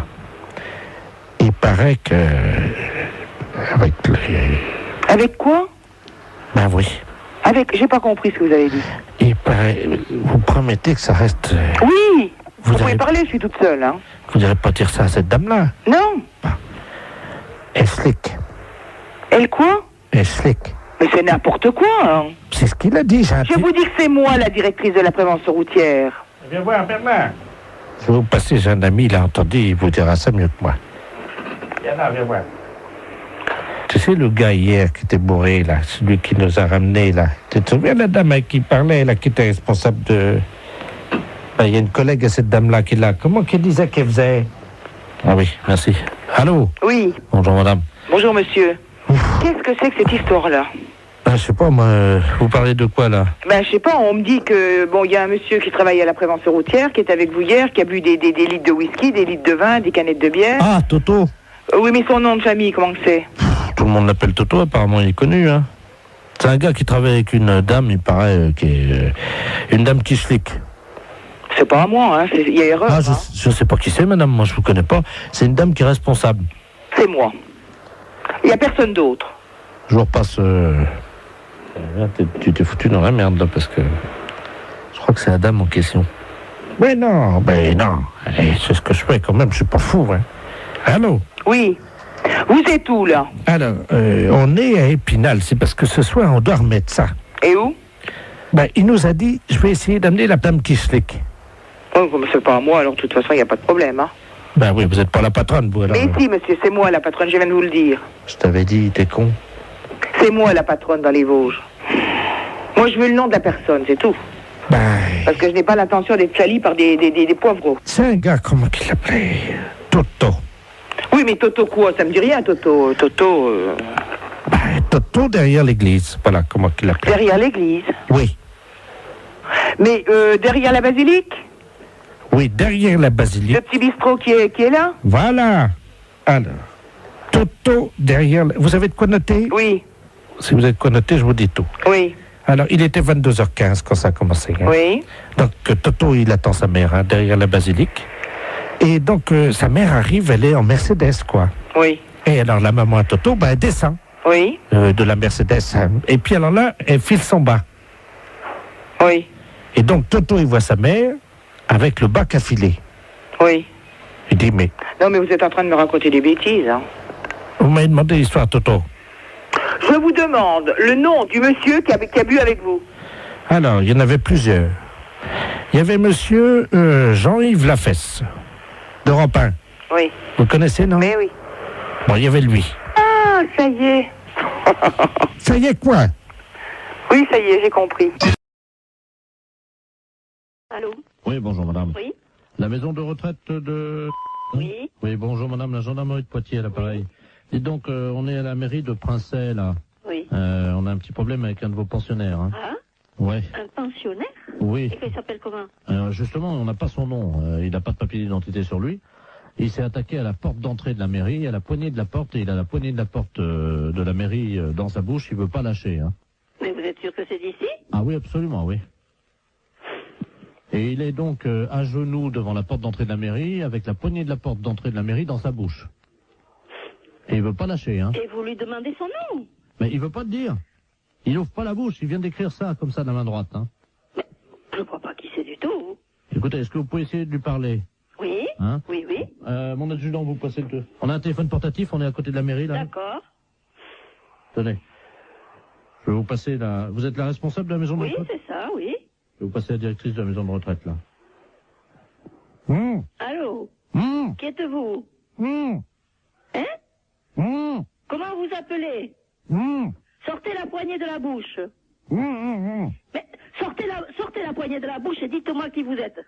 Il paraît que... Avec quoi? Ben oui. J'ai pas compris ce que vous avez dit. Il paraît... Vous promettez que ça reste... Oui. Vous pouvez parler, je suis toute seule, hein. Vous n'allez pas dire ça à cette dame-là? Non. Elle slick. Elle quoi? Elle slick. Mais c'est n'importe quoi, hein. C'est ce qu'il a dit, Je vous dis que c'est moi, la directrice de la prévention routière. Viens voir, Bernard. Je vais vous passer, j'ai un ami, il a entendu, il vous dira ça mieux que moi. Viens là, viens voir. Tu sais, le gars hier qui était bourré, là, celui qui nous a ramenés, là. Tu te souviens de la dame avec qui parlait, là, qui était responsable de... Il y a une collègue à cette dame-là qui l'a... Comment qu'elle disait qu'elle faisait? Ah oui, merci. Allô? Oui. Bonjour, madame. Bonjour, monsieur. Qu'est-ce que c'est que cette histoire-là? Je sais pas, moi, vous parlez de quoi, là? Ben, je sais pas, on me dit que, bon, il y a un monsieur qui travaille à la prévention routière, qui est avec vous hier, qui a bu des litres de whisky, des litres de vin, des canettes de bière. Ah, Toto. Oui, mais son nom de famille, comment que c'est? Tout le monde l'appelle Toto, apparemment, il est connu, hein. C'est un gars qui travaille avec une dame, il paraît, qui est une dame qui flic. C'est pas à moi, hein, il y a erreur. Ah, je sais pas qui c'est, madame, moi, je vous connais pas. C'est une dame qui est responsable. C'est moi. Il y a personne d'autre. Je vous repasse... Tu t'es foutu dans la merde, là, parce que... Je crois que c'est la dame en question. Mais non, c'est ce que je fais, quand même, je suis pas fou, hein. Allô? Oui. Vous êtes où, là? Alors, on est à Épinal, c'est parce que ce soir, on doit remettre ça. Et où? Ben, il nous a dit, je vais essayer d'amener la dame qui slick. Oh, mais c'est pas à moi, alors de toute façon, il n'y a pas de problème, hein. Ben oui, vous n'êtes pas la patronne, vous, alors. Mais si, monsieur, c'est moi la patronne, je viens de vous le dire. Je t'avais dit, t'es con. C'est moi la patronne dans les Vosges. Moi, je veux le nom de la personne, c'est tout. Parce que je n'ai pas l'intention d'être salie par des poivreaux. C'est un gars, comment qu'il l'appelait? Toto. Oui, mais Toto quoi? Ça me dit rien, Toto. Toto derrière l'église. Voilà, comment qu'il l'appelait. Derrière l'église? Oui. Mais derrière la basilique? Oui, derrière la basilique. Le petit bistrot qui est là? Voilà. Alors, Toto derrière... Vous avez de quoi noter? Oui. Si vous avez de quoi noter, je vous dis tout. Oui. Alors, il était 22h15 quand ça a commencé. Hein. Oui. Donc, Toto, il attend sa mère hein, derrière la basilique. Et donc, sa mère arrive, elle est en Mercedes, quoi. Oui. Et alors, la maman à Toto, elle descend. Oui. De la Mercedes. Hein. Et puis, alors là, elle file son bas. Oui. Et donc, Toto, il voit sa mère avec le bac à filer. Oui. Il dit, mais... Non, mais vous êtes en train de me raconter des bêtises, hein. Vous m'avez demandé l'histoire, Toto. Je vous demande le nom du monsieur qui a bu avec vous. Alors, il y en avait plusieurs. Il y avait monsieur Jean-Yves Lafesse, de Rampin. Oui. Vous le connaissez, non? Mais oui. Bon, il y avait lui. Ah, ça y est. Ça y est, quoi? Oui, ça y est, j'ai compris. Allô? Oui, bonjour madame. Oui. La maison de retraite de... Oui. Oui, bonjour madame, la gendarmerie de Poitiers à l'appareil. Dites donc, on est à la mairie de Princey, là. Oui. On a un petit problème avec un de vos pensionnaires. Hein. Ah? Ouais. Un pensionnaire? Oui. Et qu'il s'appelle comment? Justement, on n'a pas son nom. Il n'a pas de papier d'identité sur lui. Il s'est attaqué à la porte d'entrée de la mairie, à la poignée de la porte, et il a la poignée de la porte de la mairie dans sa bouche. Il veut pas lâcher. Hein. Mais vous êtes sûr que c'est d'ici? Ah oui, absolument, oui. Et il est donc à genoux devant la porte d'entrée de la mairie, avec la poignée de la porte d'entrée de la mairie dans sa bouche. Et il veut pas lâcher, hein. Et vous lui demandez son nom? Mais il veut pas te dire. Il ouvre pas la bouche, il vient d'écrire ça, comme ça, de la main droite, hein. Mais je crois pas qui c'est du tout. Écoutez, est-ce que vous pouvez essayer de lui parler? Oui. Hein? Oui, oui. Mon adjudant, vous passez le... On a un téléphone portatif, on est à côté de la mairie, là. D'accord. Tenez. Je vais vous passer la... Vous êtes la responsable de la maison de Oui, retraite? c'est ça, oui. Je vais vous passer la directrice de la maison de retraite, là. Allô? Qui êtes-vous? Hein? Comment vous appelez? Sortez la poignée de la bouche. Mais sortez la poignée de la bouche et dites-moi qui vous êtes.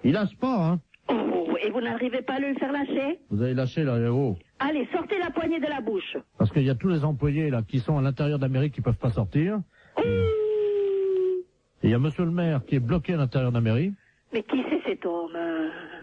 Il lâche pas, hein. Oh, et vous n'arrivez pas à le faire lâcher? Vous avez lâché, là, haut. Allez, sortez la poignée de la bouche. Parce qu'il y a tous les employés, là, qui sont à l'intérieur de la mairie qui peuvent pas sortir. Et il y a monsieur le maire qui est bloqué à l'intérieur de la mairie. Mais qui c'est cet homme?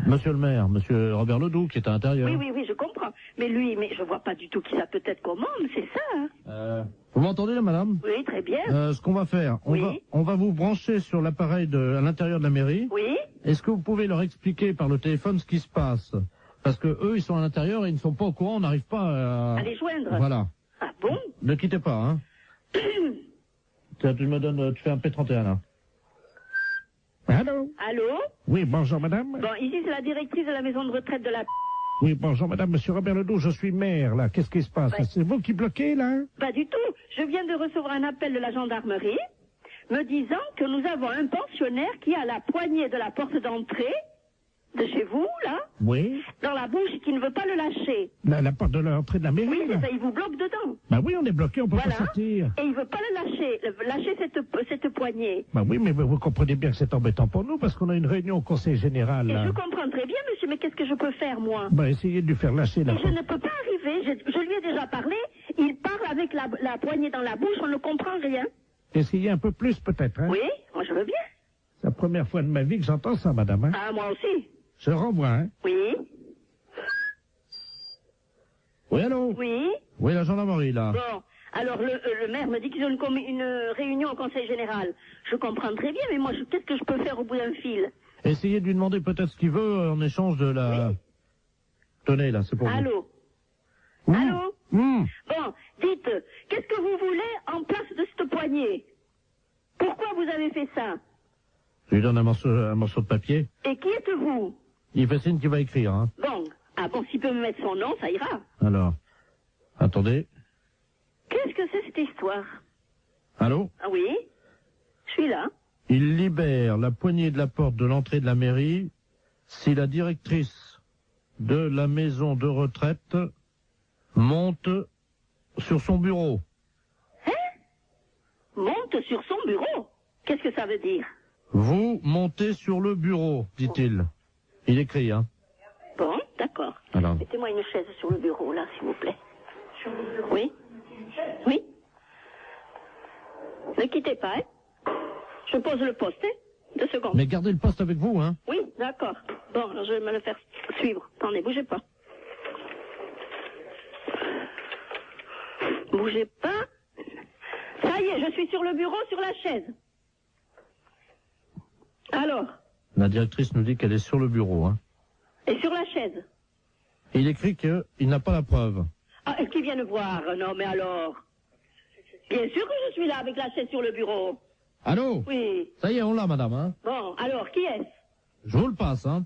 Monsieur le maire, monsieur Robert Ledoux, qui est à l'intérieur. Oui, je comprends. Mais lui, je vois pas du tout qui ça peut être comme homme, c'est ça, hein? Vous m'entendez, là, madame? Oui, très bien. Ce qu'on va faire, on va vous brancher sur l'appareil à l'intérieur de la mairie. Oui. Est-ce que vous pouvez leur expliquer par le téléphone ce qui se passe? Parce que eux, ils sont à l'intérieur et ils ne sont pas au courant, on n'arrive pas à les joindre. Voilà. Ah bon? Ne quittez pas, hein. Tiens, tu fais un P31, là. Allô? Allô? Oui, bonjour madame. Bon, ici c'est la directrice de la maison de retraite de la... Oui, bonjour madame, monsieur Robert Ledoux, je suis maire, là. Qu'est-ce qui se passe? Ouais. C'est vous qui bloquez, là? Pas du tout. Je viens de recevoir un appel de la gendarmerie me disant que nous avons un pensionnaire qui a la poignée de la porte d'entrée de chez vous, là, Oui. dans la bouche, qui ne veut pas le lâcher. La porte de l'entrée de la mairie, Oui, là? c'est ça, il vous bloque dedans. Bah oui, on est bloqué, on peut Voilà. pas sortir. Et il veut pas le lâcher cette poignée. Bah oui, mais vous comprenez bien que c'est embêtant pour nous, parce qu'on a une réunion au conseil général, Et là. je comprends très bien, monsieur, mais qu'est-ce que je peux faire, moi? Bah essayez de lui faire lâcher la Et je porte. ne peux pas arriver, je lui ai déjà parlé, il parle avec la poignée dans la bouche, on ne comprend rien. Essayez un peu plus, peut-être, hein? Oui, moi je veux bien. C'est la première fois de ma vie que j'entends ça, madame, hein? Ah, moi aussi. Je renvoie, hein? Oui. Oui, allô? Oui. Oui, la gendarmerie, là. Bon, alors le maire me dit qu'ils ont une réunion au conseil général. Je comprends très bien, mais moi, qu'est-ce que je peux faire au bout d'un fil? Essayez de lui demander peut-être ce qu'il veut en échange de la... Oui. Tenez, là, c'est pour vous. Allô? Allô? Bon, dites, qu'est-ce que vous voulez en place de cette poignée? Pourquoi vous avez fait ça? Je lui donne un morceau de papier. Et qui êtes-vous? Il fait signe qu'il va écrire, hein. Bon, s'il peut me mettre son nom, ça ira. Alors, attendez. Qu'est-ce que c'est cette histoire? Allô? Ah oui? Je suis là. Il libère la poignée de la porte de l'entrée de la mairie si la directrice de la maison de retraite monte sur son bureau. Hein? Monte sur son bureau? Qu'est-ce que ça veut dire? Vous montez sur le bureau, dit-il. Il écrit, hein. Bon, d'accord. Alors. Mettez-moi une chaise sur le bureau, là, s'il vous plaît. Oui? Oui? Ne quittez pas, hein? Je pose le poste, hein? 2 secondes. Mais gardez le poste avec vous, hein. Oui, d'accord. Bon, alors je vais me le faire suivre. Attendez, bougez pas. Bougez pas. Ça y est, je suis sur le bureau, sur la chaise. Alors? La directrice nous dit qu'elle est sur le bureau, hein. Et sur la chaise? Et il écrit qu'il n'a pas la preuve. Ah, est-ce qu'il vient me voir? Non, mais alors? Bien sûr que je suis là avec la chaise sur le bureau. Allô? Oui. Ça y est, on l'a, madame, hein. Bon, alors, qui est-ce? Je vous le passe, hein.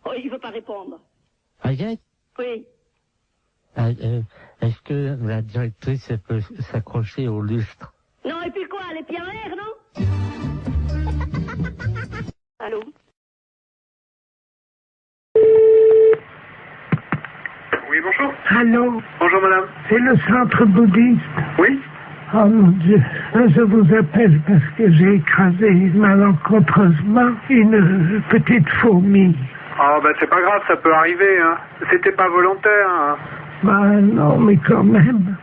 Oh, il veut pas répondre. Agathe, Oui. est-ce que la directrice elle peut s'accrocher au lustre? Non, et puis quoi? Les pieds en l'air, non? Allô? Oui, bonjour. Allô? Bonjour, madame. C'est le centre bouddhiste. Oui? Oh mon Dieu, je vous appelle parce que j'ai écrasé malencontreusement une petite fourmi. Ah, ben c'est pas grave, ça peut arriver, hein. C'était pas volontaire, hein. Bah non, mais quand même.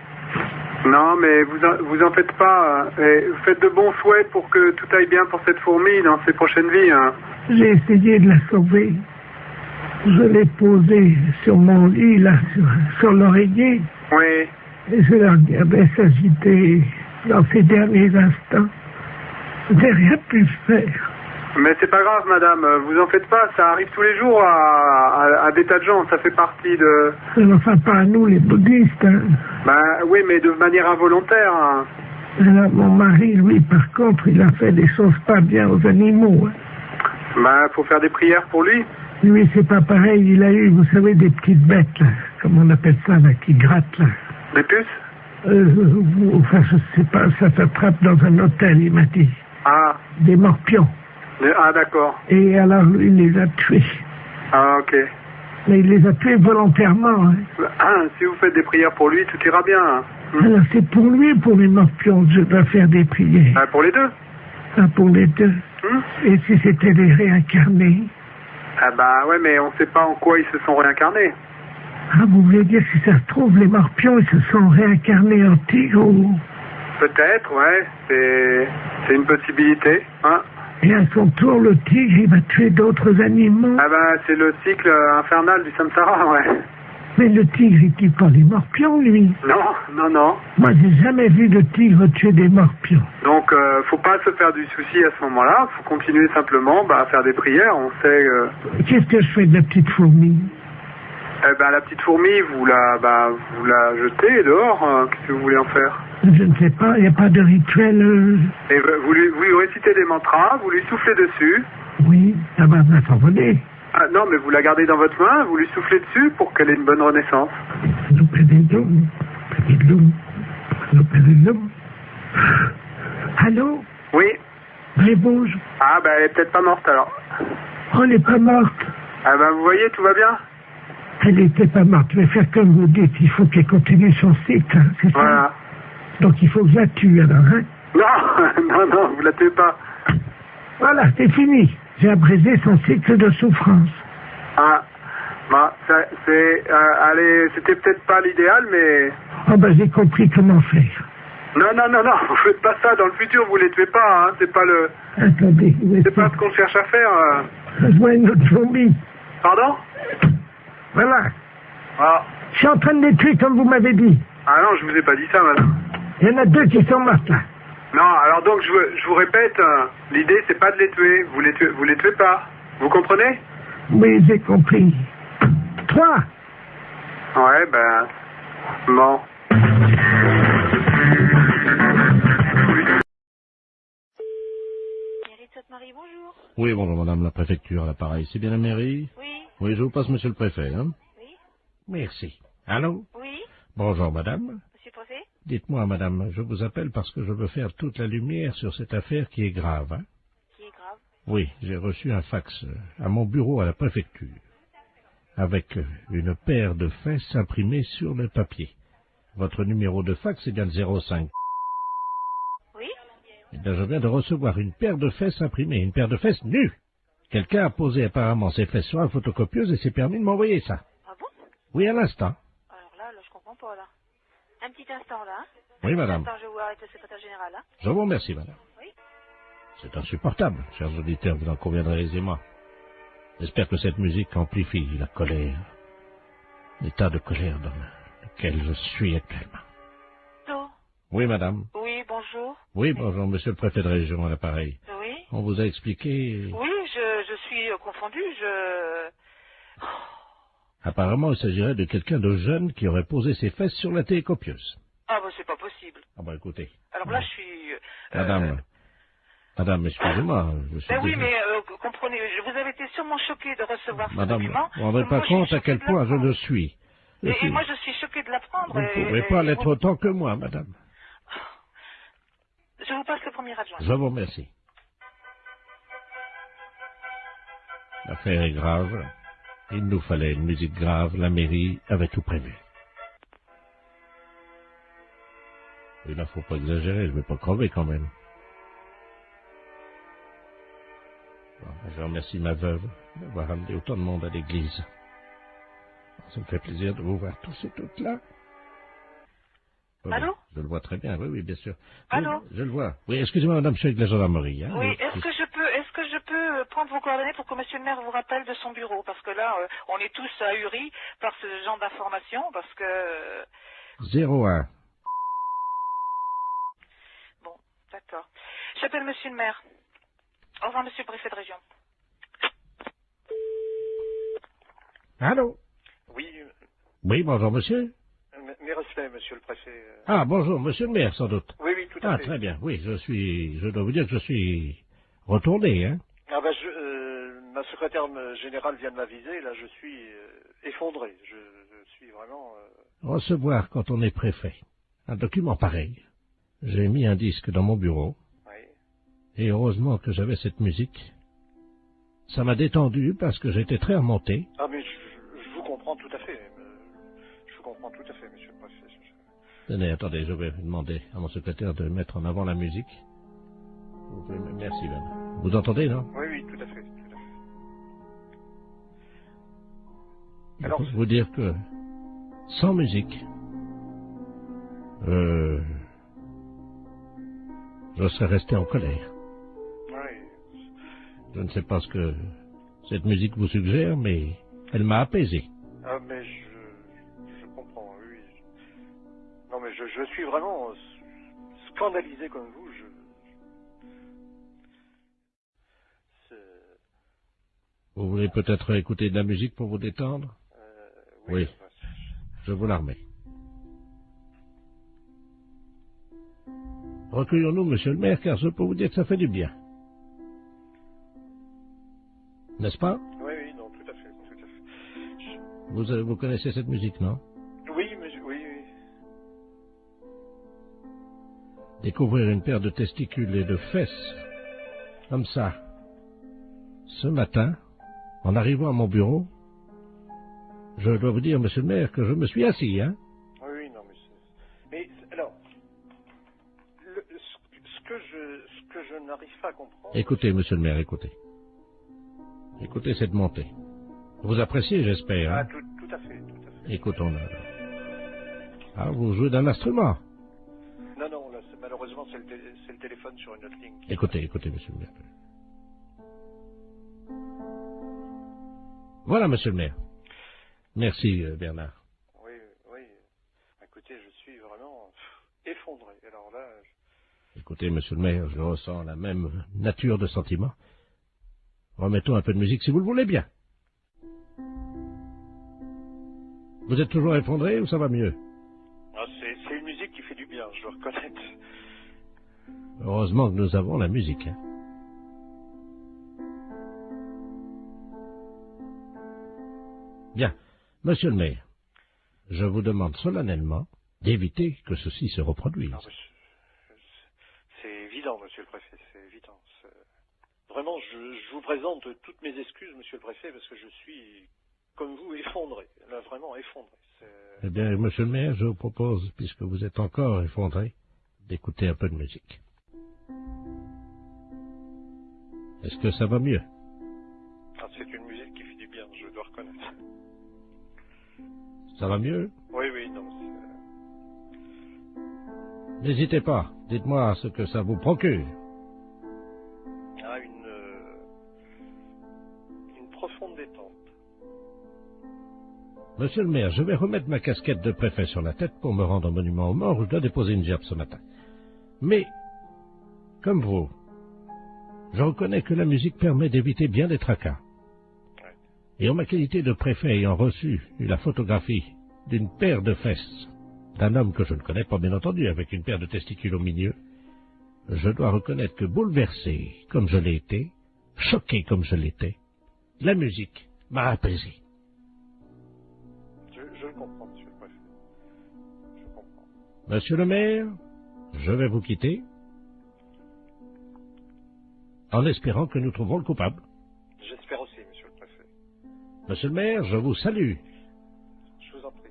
Non, mais vous en faites pas. Hein. Et faites de bons souhaits pour que tout aille bien pour cette fourmi dans ses prochaines vies, hein. J'ai essayé de la sauver. Je l'ai posée sur mon lit, là, sur l'oreiller. Oui. Et je la regardais s'agiter dans ces derniers instants. Je n'ai rien pu faire. Mais c'est pas grave, madame, vous en faites pas, ça arrive tous les jours à des tas de gens, ça fait partie de... Enfin, pas à nous, les bouddhistes. Hein. Ben oui, mais de manière involontaire. Hein. Alors, mon mari, lui, par contre, il a fait des choses pas bien aux animaux. Hein. Ben, faut faire des prières pour lui. Lui, c'est pas pareil, il a eu, vous savez, des petites bêtes, là, comme on appelle ça, là, qui grattent, là. Des puces? Enfin, je sais pas, ça s'attrape dans un hôtel, il m'a dit. Ah. Des morpions. Ah, d'accord. Et alors, lui, il les a tués. Ah, ok. Mais il les a tués volontairement. Hein. Ah, si vous faites des prières pour lui, tout ira bien. Hein. Alors, c'est pour lui, pour les morpions, que je dois faire des prières. Ah, pour les deux? Ah, pour les deux. Et si c'était des réincarnés? Ah, bah ouais, mais on sait pas en quoi ils se sont réincarnés. Ah, vous voulez dire, si ça se trouve, les morpions, ils se sont réincarnés en tigre ou... Peut-être, ouais. C'est une possibilité, hein. Et à son tour, le tigre, il va tuer d'autres animaux. Ah ben, c'est le cycle infernal du samsara, ouais. Mais le tigre, il tue pas les morpions, lui. Non. Moi, j'ai jamais vu de tigre tuer des morpions. Donc, faut pas se faire du souci à ce moment-là. Faut continuer simplement à faire des prières. On sait... Qu'est-ce que je fais de la petite fourmi? Eh ben, la petite fourmi, vous la jetez dehors. Qu'est-ce que vous voulez en faire? Je ne sais pas, il n'y a pas de rituel... Et vous lui récitez des mantras, vous lui soufflez dessus. Oui, ça va s'envoler. Ah non, mais vous la gardez dans votre main, vous lui soufflez dessus pour qu'elle ait une bonne renaissance. Allô? Oui. Réponse. Ah ben, elle est peut-être pas morte alors. Oh, elle n'est pas morte. Ah ben, vous voyez, tout va bien. Elle n'était pas morte, je vais faire comme vous dites, il faut qu'elle continue son cycle, hein, c'est ça? Voilà. Donc il faut que je la tue alors, hein? Non, vous la tuez pas. Voilà, c'est fini. J'ai abrégé son cycle de souffrance. Ah, bah, allez, c'était peut-être pas l'idéal, mais... Oh ben j'ai compris comment faire. Non, vous faites pas ça, dans le futur vous les tuez pas, hein, c'est pas le... Attendez, c'est pas ce qu'on cherche à faire. Je vois une autre fourmi. Pardon? Voilà. Ah. Je suis en train de les tuer comme vous m'avez dit. Ah non, je vous ai pas dit ça, madame. Il y en a 2 qui sont mortes là. Non, alors donc je vous répète, l'idée c'est pas de les tuer. Vous les tuez pas. Vous comprenez? Oui, j'ai compris. 3. Ouais, ben... Bon. Marie, bonjour. Oui, bonjour madame la préfecture, à l'appareil. C'est bien la mairie? Oui. Oui, je vous passe monsieur le préfet, hein? Oui. Merci. Allô? Oui. Bonjour madame. Monsieur le préfet? Dites-moi madame, je vous appelle parce que je veux faire toute la lumière sur cette affaire qui est grave, hein? Qui est grave? Oui, j'ai reçu un fax à mon bureau à la préfecture, avec une paire de fesses imprimées sur le papier. Votre numéro de fax est bien le 05. Oui. Eh bien, je viens de recevoir une paire de fesses imprimées, une paire de fesses nues. Quelqu'un a posé apparemment ses fesses sur la photocopieuse et s'est permis de m'envoyer ça. Ah bon? Oui, à l'instant. Alors là, je comprends pas, là. Un petit instant, là. Hein. Oui, madame. Un petit instant, je vais vous arrêter le secrétaire général, hein. Je vous remercie, madame. Oui. C'est insupportable, chers auditeurs, vous en conviendrez aisément. J'espère que cette musique amplifie la colère, l'état de colère dans lequel je suis actuellement. Allô? Oui, madame. Oui, bonjour. Oui, bonjour, monsieur le préfet de région à l'appareil. Oui. On vous a expliqué... Oui, je suis confondue, Apparemment, il s'agirait de quelqu'un de jeune qui aurait posé ses fesses sur la télécopieuse. Ah, bah, c'est pas possible. Ah, bah, écoutez. Alors là, je suis... Madame, excusez-moi, je suis... oui, mais comprenez, vous avez été sûrement choquée de recevoir ce Madame, document. vous ne vous rendez pas compte à quel point je le suis. Et moi, je suis choquée de l'apprendre. Vous ne pouvez pas l'être autant que moi, madame. Je vous passe le premier adjoint. Je vous remercie. L'affaire est grave. Il nous fallait une musique grave. La mairie avait tout prévu. Il ne faut pas exagérer, je ne vais pas crever quand même. Bon, je remercie ma veuve d'avoir amené autant de monde à l'église. Ça me fait plaisir de vous voir tous et toutes là. Allô? Je le vois très bien, oui, bien sûr. Allô? Je le vois. Oui, excusez-moi, madame, je suis avec la gendarmerie. Hein, oui, est-ce que je peux prendre vos coordonnées pour que monsieur le maire vous rappelle de son bureau? Parce que là, on est tous ahuris par ce genre d'informations, parce que... 01. Bon, d'accord. J'appelle monsieur le maire. Au revoir, monsieur le préfet de région. Allô? Oui. Oui, bonjour, monsieur. Mes respects, monsieur le préfet. Ah, bonjour, monsieur le maire, sans doute. Oui, tout à fait. Ah, très bien, oui, je dois vous dire que je suis retourné, hein. Ah ben, ma secrétaire générale vient de m'aviser, là, je suis effondré. Je suis vraiment... Recevoir, quand on est préfet, un document pareil. J'ai mis un disque dans mon bureau. Oui. Et heureusement que j'avais cette musique. Ça m'a détendu parce que j'étais très remonté. Ah, mais je vous comprends tout à fait. Je vous comprends tout à fait, monsieur le préfet. Tenez, attendez, je vais demander à mon secrétaire de mettre en avant la musique. Merci, madame. Vous entendez, non? Oui, tout à fait. Je peux vous dire que, sans musique, je serais resté en colère. Oui. Je ne sais pas ce que cette musique vous suggère, mais elle m'a apaisé. Ah, mais je comprends, oui. Non, mais je suis vraiment scandalisé comme vous. Vous voulez peut-être écouter de la musique pour vous détendre? Oui. Je vous la remets. Recueillons-nous, monsieur le maire, car je peux vous dire que ça fait du bien. N'est-ce pas? Oui, non, tout à fait. Vous connaissez cette musique, non? Oui, oui. Découvrir une paire de testicules et de fesses, comme ça, ce matin, en arrivant à mon bureau, je dois vous dire, monsieur le maire, que je me suis assis, hein? Oui, non, mais alors, ce que je n'arrive pas à comprendre... Écoutez, monsieur le maire, écoutez. Écoutez cette montée. Vous appréciez, j'espère, hein? Ah, tout à fait. Écoutons-la. Ah, vous jouez d'un instrument? Non, là, malheureusement, c'est le téléphone sur une autre ligne. Écoutez, monsieur le maire. Voilà, monsieur le maire. Merci, Bernard. Oui. Écoutez, je suis vraiment effondré. Alors là... Écoutez, monsieur le maire, je ressens la même nature de sentiment. Remettons un peu de musique, si vous le voulez bien. Vous êtes toujours effondré ou ça va mieux? Ah, c'est une musique qui fait du bien, je dois reconnaître. Heureusement que nous avons la musique, hein. Bien. Monsieur le maire, je vous demande solennellement d'éviter que ceci se reproduise. Non, c'est évident, monsieur le préfet, c'est évident. Vraiment, je vous présente toutes mes excuses, monsieur le préfet, parce que je suis, comme vous, effondré. Là, vraiment effondré. Eh bien, monsieur le maire, je vous propose, puisque vous êtes encore effondré, d'écouter un peu de musique. Est-ce que ça va mieux? Ah, c'est une musique qui fait du bien, je dois reconnaître. Ça va mieux? Oui, oui, non, N'hésitez pas, dites-moi ce que ça vous procure. Ah, une profonde détente. Monsieur le maire, je vais remettre ma casquette de préfet sur la tête pour me rendre au monument aux morts où je dois déposer une gerbe ce matin. Mais, comme vous, je reconnais que la musique permet d'éviter bien des tracas. Et en ma qualité de préfet ayant reçu la photographie d'une paire de fesses d'un homme que je ne connais pas bien entendu, avec une paire de testicules au milieu, je dois reconnaître que bouleversé comme je l'ai été, choqué comme je l'étais, la musique m'a apaisé. Je le comprends, monsieur le préfet. Je comprends. Monsieur le maire, je vais vous quitter, en espérant que nous trouverons le coupable. J'espère aussi, monsieur le préfet. Monsieur le maire, je vous salue. Je vous en prie.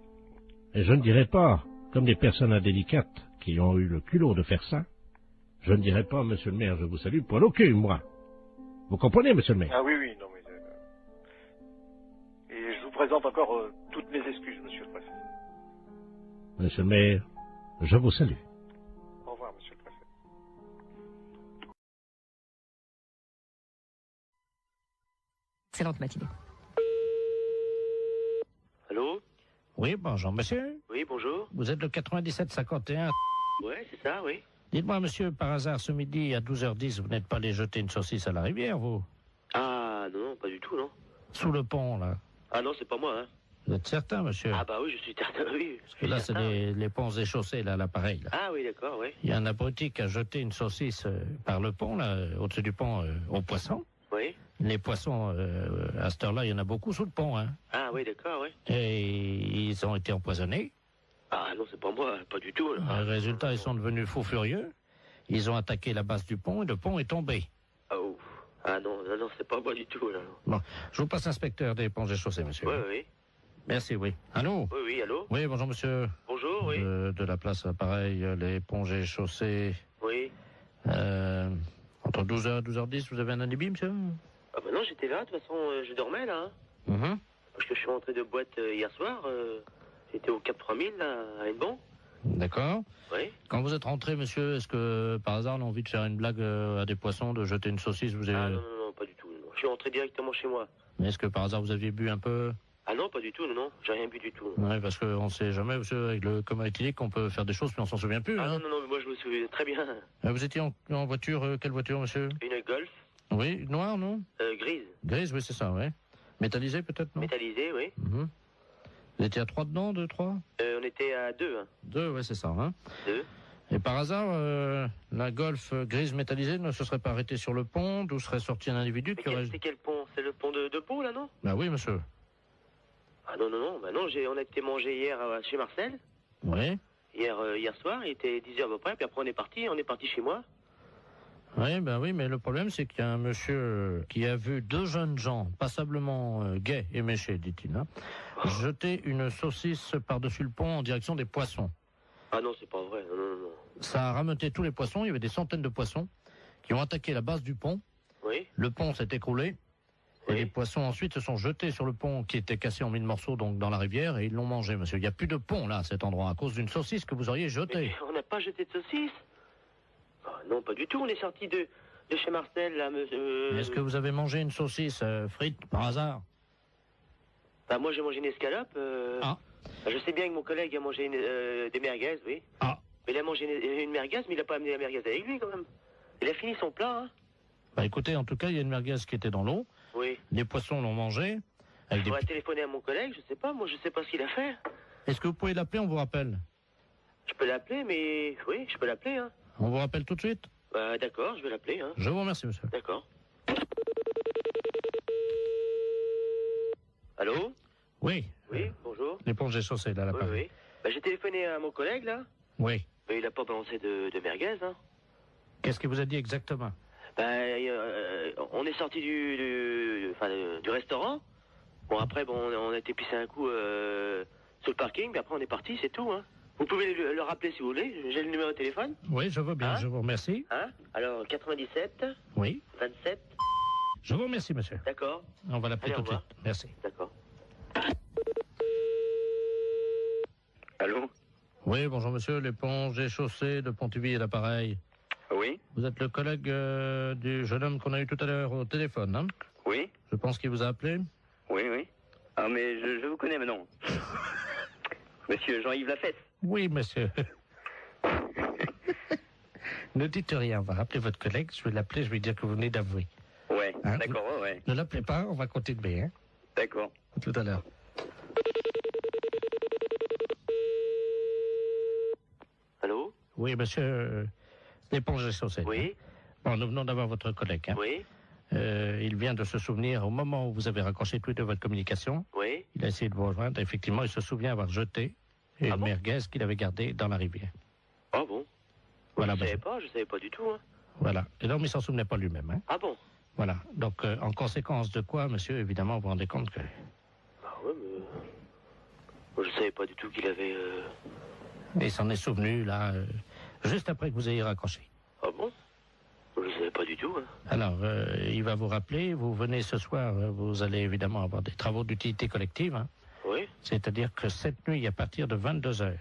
Et je ne dirai pas, comme des personnes indélicates qui ont eu le culot de faire ça, je ne dirai pas, monsieur le maire, je vous salue, poil au cul, moi. Vous comprenez, monsieur le maire? Ah oui, oui, non, mais... Et je vous présente encore toutes mes excuses, monsieur le préfet. Monsieur le maire, je vous salue. Au revoir, monsieur le préfet. Excellente matinée. Allô? Oui, bonjour, monsieur. Oui, bonjour. Vous êtes le 9751. Ouais, c'est ça, oui. Dites-moi, monsieur, par hasard, ce midi, à 12h10, vous n'êtes pas allé jeter une saucisse à la rivière, vous? Ah, non, pas du tout, non. Sous le pont, là. Ah non, c'est pas moi, hein. Vous êtes certain, monsieur? Ah bah oui, je suis certain, oui. Parce que là, c'est les ponts et chaussées, là, l'appareil, là. Ah oui, d'accord, oui. Il y a un abruti qui a jeté une saucisse par le pont, là, au-dessus du pont, aux poissons. Oui. Les poissons, à cette heure-là, il y en a beaucoup sous le pont, hein. Ah oui, d'accord, oui. Et ils ont été empoisonnés. Ah non, c'est pas moi, pas du tout, là. Résultat, ils sont devenus fous furieux. Ils ont attaqué la base du pont et le pont est tombé. Oh. Ah non, non, non, c'est pas moi du tout, là. Bon, je vous passe l'inspecteur des ponts et chaussées, monsieur. Oui, oui. Merci, oui. Allô? Oui, oui, allô? Oui, bonjour, monsieur. Bonjour, oui. De la place, pareil, les ponts et chaussées. Oui. Entre 12h et 12h10, vous avez un alibi, monsieur? Ah bah non, j'étais là, de toute façon, je dormais, là. Mhm. Parce que je suis rentré de boîte hier soir. J'étais au Cap 3000, là, à Hennebon. D'accord. Oui. Quand vous êtes rentré, monsieur, est-ce que, par hasard, on a envie de faire une blague à des poissons, de jeter une saucisse, vous avez... Ah non, non, non, pas du tout. Non. Je suis rentré directement chez moi. Mais est-ce que, par hasard, vous aviez bu un peu? Ah non, pas du tout, non, non. J'ai rien bu du tout. Oui, parce qu'on ne sait jamais, monsieur, avec le coma éthylique, on peut faire des choses, puis on s'en souvient plus. Ah hein. non, non, non, mais moi je me souviens très bien. Vous étiez en voiture, quelle voiture, monsieur? Une Golf. Oui, noire, non? Grise. Grise, oui, c'est ça, oui. Métallisée, peut-être, non? Métallisée, oui. Mhm. Vous étiez à 3 dedans, 2, 3? On était à 2, hein. 2, oui, c'est ça, hein. 2. Et par hasard, la Golf grise métallisée ne se serait pas arrêtée sur le pont, d'où serait sorti un individu qui aurait... C'est quel pont? C'est le pont de Pau, là, non? Bah oui, monsieur. Ah non, non, non, bah non, on a été manger hier chez Marcel. Oui. Hier soir, il était 10h à peu près, puis après on est parti chez moi. Oui, ben oui, mais le problème, c'est qu'il y a un monsieur qui a vu 2 jeunes gens, passablement gais et méchés, dit-il, hein, jeter une saucisse par-dessus le pont en direction des poissons. Ah non, c'est pas vrai, non, non, non. Ça a rameuté tous les poissons, il y avait des centaines de poissons qui ont attaqué la base du pont. Oui. Le pont s'est écroulé. Et les poissons ensuite se sont jetés sur le pont qui était cassé en 1000 morceaux donc dans la rivière et ils l'ont mangé, monsieur. Il n'y a plus de pont là à cet endroit à cause d'une saucisse que vous auriez jetée. Mais on n'a pas jeté de saucisse. Oh, non, pas du tout. On est sorti de chez Marcel là, monsieur. Est-ce que vous avez mangé une saucisse frite par hasard? Bah moi j'ai mangé une escalope. Ah. Bah, je sais bien que mon collègue a mangé des merguez, oui. Ah. Mais il a mangé une merguez, mais il n'a pas amené la merguez avec lui quand même. Il a fini son plat, hein. Bah écoutez, en tout cas, il y a une merguez qui était dans l'eau. Oui. Les poissons l'ont mangé. Il faudrait téléphoner à mon collègue, je sais pas, moi je sais pas ce qu'il a fait. Est-ce que vous pouvez l'appeler, on vous rappelle? Je peux l'appeler, mais... Oui, je peux l'appeler, hein. On vous rappelle tout de suite? Bah d'accord, je vais l'appeler, hein. Je vous remercie, monsieur. D'accord. Allô? Oui. Oui, bonjour. L'éponge des chaussées, là, Oui, oui. Bah j'ai téléphoné à mon collègue, là. Oui. Mais il a pas balancé de merguez, hein. Qu'est-ce qu'il vous a dit exactement? On est sorti du restaurant. Bon, après, on a été pisser un coup sur le parking, puis après on est parti, c'est tout, hein. Vous pouvez le rappeler si vous voulez, j'ai le numéro de téléphone. Oui, je veux bien, hein? je vous remercie. Hein? Alors, 97 oui. 27 Je vous remercie, monsieur. D'accord. On va l'appeler Allez, tout de au suite. Merci. D'accord. Allô? Oui, bonjour monsieur, l'éponge et chaussée de Pontivy et l'appareil. Oui? Vous êtes le collègue du jeune homme qu'on a eu tout à l'heure au téléphone, hein? Oui? Je pense qu'il vous a appelé. Oui, oui. Ah, mais je vous connais maintenant. Monsieur Jean-Yves Lafesse. Oui, monsieur. Ne dites rien, on va rappeler votre collègue, je vais l'appeler, je vais dire que vous venez d'avouer. Ouais, Hein, d'accord, ouais. Ne l'appelez pas, on va continuer, hein? D'accord. À tout à l'heure. Allô? Oui, monsieur, l'éponge et chaussée. Oui? Bon, nous venons d'avoir votre collègue, hein? Oui? Il vient de se souvenir, au moment où vous avez raccroché tous les deux votre communication, Oui? il a essayé de vous rejoindre, effectivement, il se souvient avoir jeté une merguez qu'il avait gardée dans la rivière. Ah bon? Voilà, Je savais pas du tout, hein. Voilà. Et donc, il ne s'en souvenait pas lui-même, hein? Ah bon? Voilà. Donc, en conséquence de quoi, monsieur, évidemment, vous vous rendez compte que... Bah ouais, mais... Moi, je savais pas du tout qu'il avait... Il s'en est souvenu, là, juste après que vous ayez raccroché. Ah bon? Je savais pas du tout, hein. Alors, il va vous rappeler, vous venez ce soir, vous allez évidemment avoir des travaux d'utilité collective, hein. Oui? C'est-à-dire que cette nuit, à partir de 22h,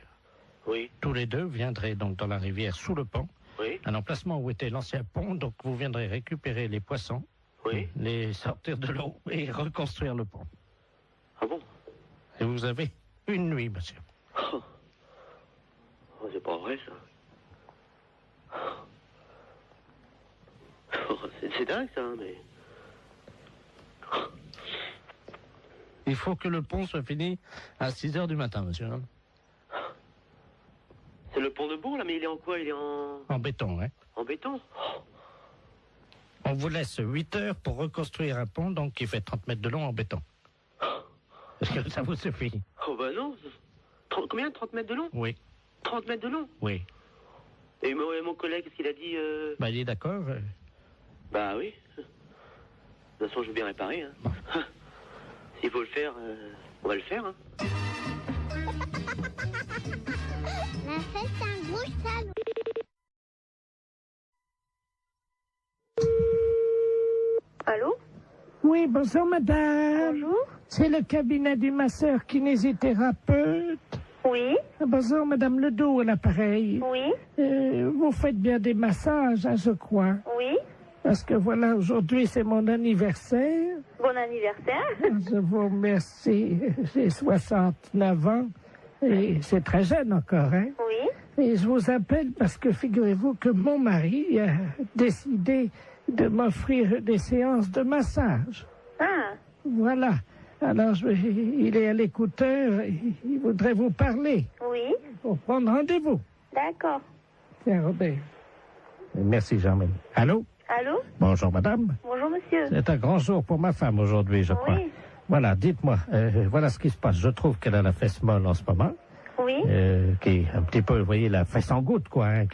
Oui? tous les deux viendraient donc dans la rivière sous le pont, Oui? à l'emplacement où était l'ancien pont, donc vous viendrez récupérer les poissons, Oui? les sortir de l'eau et reconstruire le pont. Ah bon? Et vous avez une nuit, monsieur. Oh, c'est pas vrai, ça. Oh, c'est dingue, ça, hein, mais... Il faut que le pont soit fini à 6h du matin, monsieur. C'est le pont de Bourg, là, mais il est en quoi? Il est en béton, hein. En béton? On vous laisse 8 heures pour reconstruire un pont, donc qui fait 30 mètres de long en béton. Est-ce que ça vous suffit? Oh bah non. Combien? 30 mètres de long? Oui. 30 mètres de long? Oui. Et mon collègue, qu'est-ce qu'il a dit? Bah, il est d'accord. Bah oui. De toute façon, je veux bien réparer, hein. Bon. S'il faut le faire, on va le faire, hein. C'est un gros salon. Allô? Oui, bonjour madame. Bonjour. C'est le cabinet du masseur kinésithérapeute. Oui. Bonjour madame Ledoux à l'appareil. Oui. Vous faites bien des massages, hein, je crois. Oui. Parce que voilà, aujourd'hui c'est mon anniversaire. Bon anniversaire. Je vous remercie. J'ai 69 ans et c'est très jeune encore, hein. Oui. Et je vous appelle parce que figurez-vous que mon mari a décidé de m'offrir des séances de massage. Ah. Voilà. Alors, il est à l'écouteur, il voudrait vous parler. Oui. Pour prendre rendez-vous. D'accord. Tiens, Robert. Merci, Jean-Marie. Allô? Allô? Bonjour, madame. Bonjour, monsieur. C'est un grand jour pour ma femme aujourd'hui, je crois. Oui. Voilà, dites-moi, voilà ce qui se passe. Je trouve qu'elle a la fesse molle en ce moment. Oui. Qui est un petit peu, vous voyez, la fesse en goutte, quoi, hein,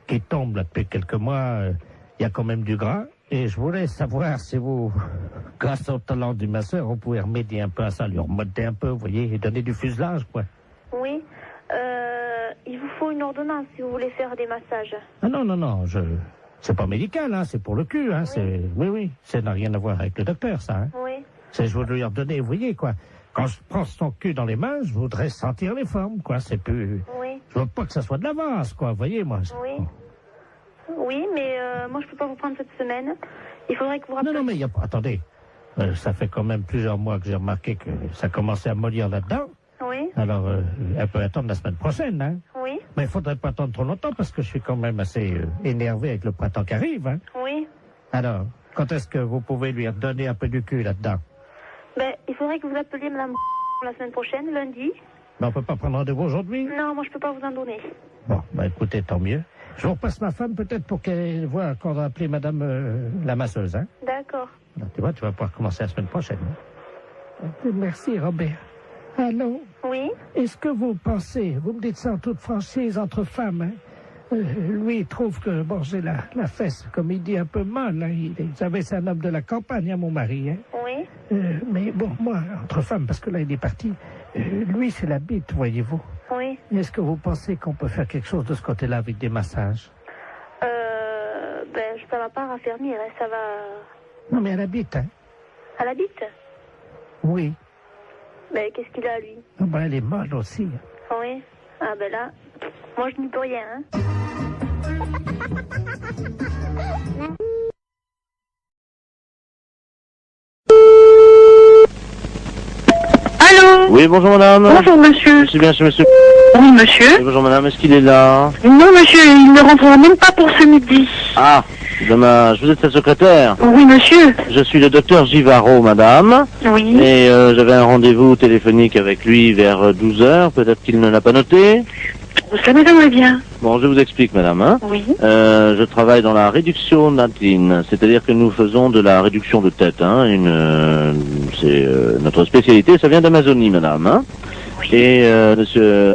qui tombe là depuis quelques mois. Il y a quand même du gras. Et je voulais savoir si vous, grâce au talent du masseur, on pouvait remédier un peu à ça, lui remonter un peu, vous voyez, et donner du fuselage, quoi. Oui. Il vous faut une ordonnance si vous voulez faire des massages. Ah non, non, non, c'est pas médical, hein, c'est pour le cul, hein, oui, ça n'a rien à voir avec le docteur, ça, hein. Oui. C'est, je voudrais lui redonner, vous voyez, quoi. Quand je prends son cul dans les mains, je voudrais sentir les formes, quoi, c'est plus... Oui. Je veux pas que ça soit de l'avance, quoi, vous voyez, moi. Oui. Oui, mais moi, je peux pas vous prendre cette semaine. Il faudrait que vous rappeliez... Non, non, mais il y a pas... Attendez, ça fait quand même plusieurs mois que j'ai remarqué que ça commençait à mollir là-dedans. Oui. Alors, elle peut attendre la semaine prochaine, hein. Oui. Mais il faudrait pas attendre trop longtemps parce que je suis quand même assez énervé avec le printemps qui arrive, hein. Oui. Alors, quand est-ce que vous pouvez lui redonner un peu du cul là-dedans? Ben, il faudrait que vous appeliez madame la semaine prochaine, lundi. Mais on peut pas prendre rendez-vous aujourd'hui? Non, moi, je peux pas vous en donner. Bon, bah écoutez, tant mieux. Je vous repasse ma femme peut-être pour qu'elle voit qu'on va appeler madame la masseuse, hein. D'accord. Alors, tu vois, tu vas pouvoir commencer la semaine prochaine. Merci, Robert. Allô? Oui? Est-ce que vous pensez, vous me dites ça en toute franchise entre femmes, hein? Lui, il trouve que, bon, j'ai la fesse, comme il dit, un peu molle, hein. Vous savez, c'est un homme de la campagne, hein, mon mari, hein. Oui? Mais bon, moi, entre femmes, parce que là, il est parti, lui, c'est la bite, voyez-vous. Oui. Est-ce que vous pensez qu'on peut faire quelque chose de ce côté-là avec des massages? Ben, ça va pas raffermir, hein. Ça va... Non, mais elle habite, hein. Elle habite? Oui. Mais qu'est-ce qu'il a, lui? Ah ben, elle est molle aussi. Oui. Ah ben là, moi je n'y peux rien, hein. Allô? Oui, bonjour madame. Bonjour monsieur. C'est bien chez monsieur. Oui monsieur. Oui, bonjour madame, est-ce qu'il est là? Non monsieur, il ne rentrera même pas pour ce midi. Ah, dommage. Vous êtes sa secrétaire? Oui monsieur. Je suis le docteur Givaro, madame. Oui. Et j'avais un rendez-vous téléphonique avec lui vers 12h. Peut-être qu'il ne l'a pas noté. Ça m'étonnerait bien. Bon, je vous explique, madame. Hein. Oui. Je travaille dans la réduction natine, c'est-à-dire que nous faisons de la réduction de tête. Hein. C'est notre spécialité, ça vient d'Amazonie, madame. Hein. Oui. Et monsieur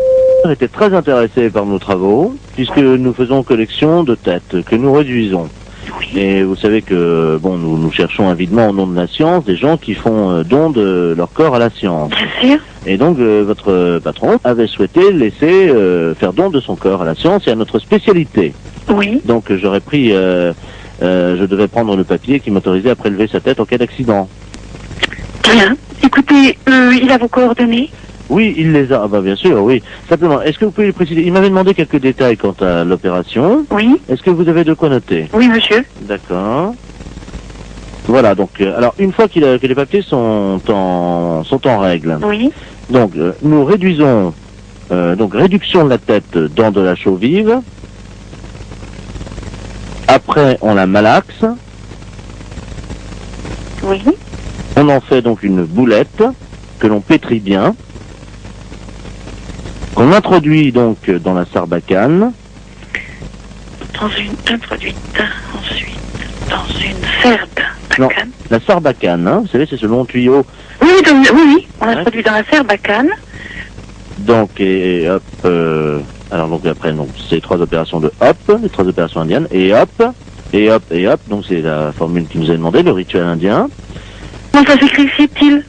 était très intéressé par nos travaux, puisque nous faisons collection de têtes que nous réduisons. Oui. Et vous savez que bon, nous cherchons avidement au nom de la science des gens qui font don de leur corps à la science. Bien sûr. Et donc votre patron avait souhaité laisser faire don de son corps à la science et à notre spécialité. Oui. Donc j'aurais pris, je devais prendre le papier qui m'autorisait à prélever sa tête en cas d'accident. Bien. Écoutez, il a vos coordonnées? Oui, il les a. Ah bah bien sûr, oui. Simplement, est-ce que vous pouvez lui préciser? Il m'avait demandé quelques détails quant à l'opération. Oui. Est-ce que vous avez de quoi noter? Oui, monsieur. D'accord. Voilà, donc, alors, une fois que les papiers sont en règle. Oui. Donc, nous réduisons, donc, réduction de la tête dans de la chaux vive. Après, on la malaxe. Oui. On en fait donc une boulette que l'on pétrit bien. Qu'on introduit donc dans la sarbacane. Introduite ensuite dans une sarbacane. Non, la sarbacane, hein, vous savez, c'est ce long tuyau. Oui, oui, on l'introduit dans la sarbacane. Donc, et hop, alors donc après, donc, c'est 3 opérations de hop, les 3 opérations indiennes, et hop, et hop, et hop, donc c'est la formule qui nous a demandé, le rituel indien. Comment ça s'écrit-il?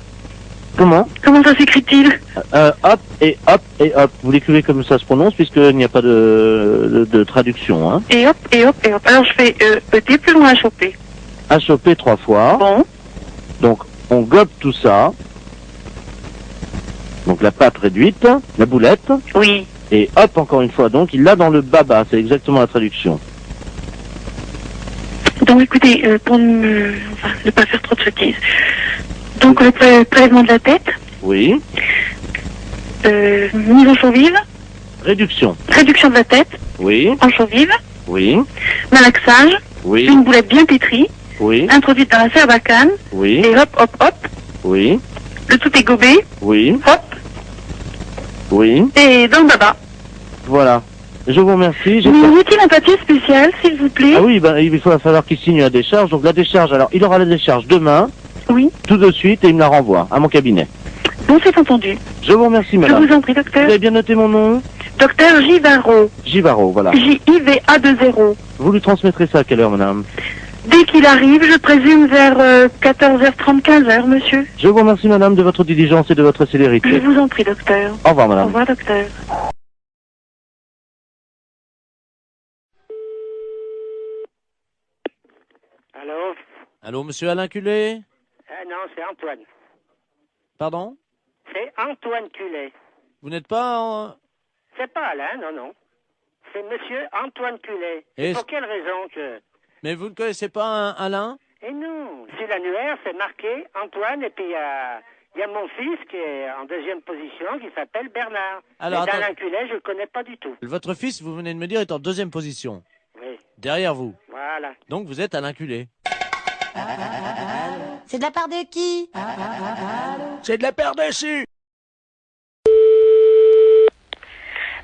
Comment ça s'écrit-il? Hop et hop et hop. Vous l'écrivez comme ça se prononce puisqu'il n'y a pas de traduction. Hein. Et hop et hop et hop. Alors je fais ET plus loin HOP. HOP 3 fois. Bon. Donc on gobe tout ça. Donc la pâte réduite, la boulette. Oui. Et hop encore une fois. Donc il l'a dans le baba. C'est exactement la traduction. Donc écoutez, pour ne pas faire trop de sottises. Donc le prélèvement de la tête. Oui. Mise en chaux vive. Réduction. Réduction de la tête. Oui. En chaux vive. Oui. Malaxage. Oui. Une boulette bien pétrie. Oui. Introduite dans la sarbacane. Oui. Et hop, hop, hop. Oui. Le tout est gobé. Oui. Hop. Oui. Et dans le baba. Voilà. Je vous remercie. Nous faut-il un papier spécial, s'il vous plaît? Ah oui, ben, il va falloir qu'il signe la décharge. Donc la décharge, alors il aura la décharge demain. Oui. Tout de suite et il me la renvoie à mon cabinet. Bon, c'est entendu. Je vous remercie, madame. Je vous en prie, docteur. Vous avez bien noté mon nom? Docteur Givaro. Givaro, voilà. J-I-V-A-2-0. Vous lui transmettrez ça à quelle heure, madame? Dès qu'il arrive, je présume vers 14h30, 15h, monsieur. Je vous remercie, madame, de votre diligence et de votre célérité. Je vous en prie, docteur. Au revoir, madame. Au revoir, docteur. Allô? Allô, monsieur Alain Culé? Non, c'est Antoine. Pardon? C'est Antoine Culé. Vous n'êtes pas en... C'est pas Alain, non. C'est monsieur Antoine Culé. Et pour quelle raison que... Mais vous ne connaissez pas un Alain? Eh non, sur l'annuaire, c'est marqué Antoine, et puis il y a mon fils qui est en deuxième position, qui s'appelle Bernard. Alors, mais Alain Culé, je le connais pas du tout. Votre fils, vous venez de me dire, est en deuxième position. Oui. Derrière vous. Voilà. Donc vous êtes Alain Culé. C'est de la part de qui? C'est de la part dessus.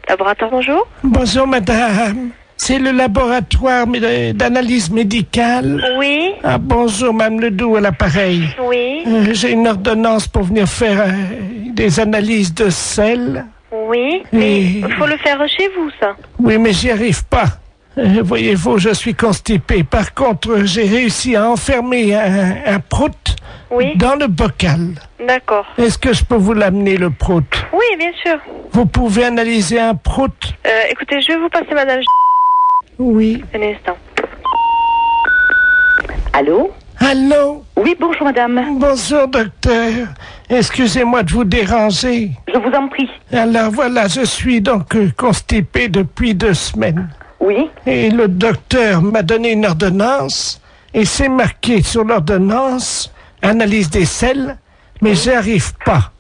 Laboratoire, bonjour. Bonjour, madame. C'est le laboratoire d'analyse médicale. Oui. Ah, bonjour, Mme Ledoux à l'appareil. Oui. J'ai une ordonnance pour venir faire des analyses de sel. Oui. Il faut le faire chez vous, ça. Oui, mais j'y arrive pas. Voyez-vous, je suis constipé. Par contre, j'ai réussi à enfermer un prout dans le bocal. D'accord. Est-ce que je peux vous l'amener, le prout? Oui, bien sûr. Vous pouvez analyser un prout? Écoutez, je vais vous passer madame. Oui. Un instant. Allô? Allô? Oui, bonjour madame. Bonjour docteur. Excusez-moi de vous déranger. Je vous en prie. Alors voilà, je suis donc constipé depuis 2 semaines. Oui. Et le docteur m'a donné une ordonnance et c'est marqué sur l'ordonnance analyse des selles, mais j'y arrive pas.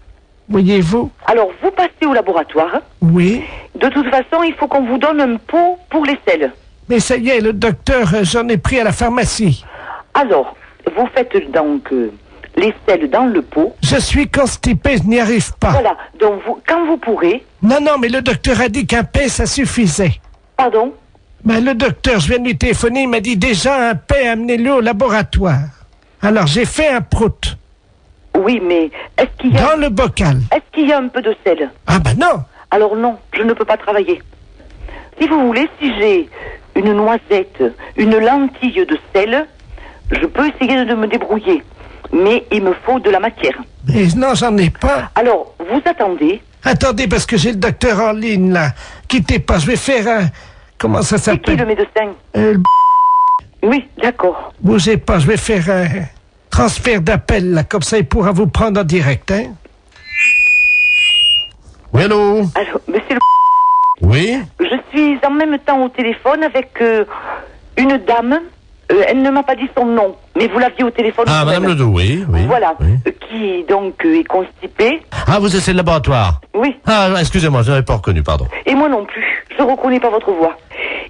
Voyez-vous? Alors vous passez au laboratoire. Oui. De toute façon, il faut qu'on vous donne un pot pour les selles. Mais ça y est, le docteur, j'en ai pris à la pharmacie. Alors, vous faites donc les selles dans le pot. Je suis constipé, je n'y arrive pas. Voilà, donc quand vous pourrez... Non, mais le docteur a dit qu'un paix, ça suffisait. Pardon? Ben, le docteur, je viens de lui téléphoner, il m'a dit déjà un paix, amenez-le au laboratoire. Alors, j'ai fait un prout. Oui, mais est-ce qu'il y a... Dans le bocal. Est-ce qu'il y a un peu de sel? Ah ben non. Alors non, je ne peux pas travailler. Si vous voulez, si j'ai une noisette, une lentille de sel, je peux essayer de me débrouiller. Mais il me faut de la matière. Mais non, j'en ai pas. Alors, vous attendez. Attendez, parce que j'ai le docteur en ligne, là. Quittez pas, je vais faire un... Comment ça s'appelle? C'est qui le médecin? Oui, d'accord. Bougez pas, je vais faire un transfert d'appel, là. Comme ça, il pourra vous prendre en direct, hein. Oui, allô? Allô, monsieur Oui? Je suis en même temps au téléphone avec une dame. Elle ne m'a pas dit son nom, mais vous l'aviez au téléphone. Ah, madame Ledoux, oui. Voilà, oui. Qui donc est constipée. Ah, vous êtes le laboratoire? Oui. Ah, excusez-moi, je n'avais pas reconnu, pardon. Et moi non plus, je ne reconnais pas votre voix.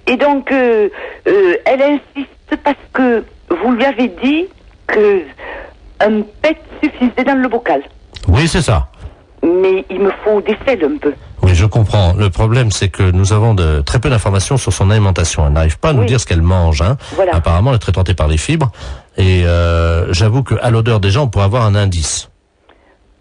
Et donc, elle insiste parce que vous lui avez dit que un pet suffisait dans le bocal. Oui, c'est ça. Mais il me faut des selles un peu. Oui, je comprends. Le problème, c'est que nous avons très peu d'informations sur son alimentation. Elle n'arrive pas à nous dire ce qu'elle mange. Hein. Voilà. Apparemment, elle est très tentée par les fibres. Et j'avoue qu'à l'odeur des gens, on pourrait avoir un indice.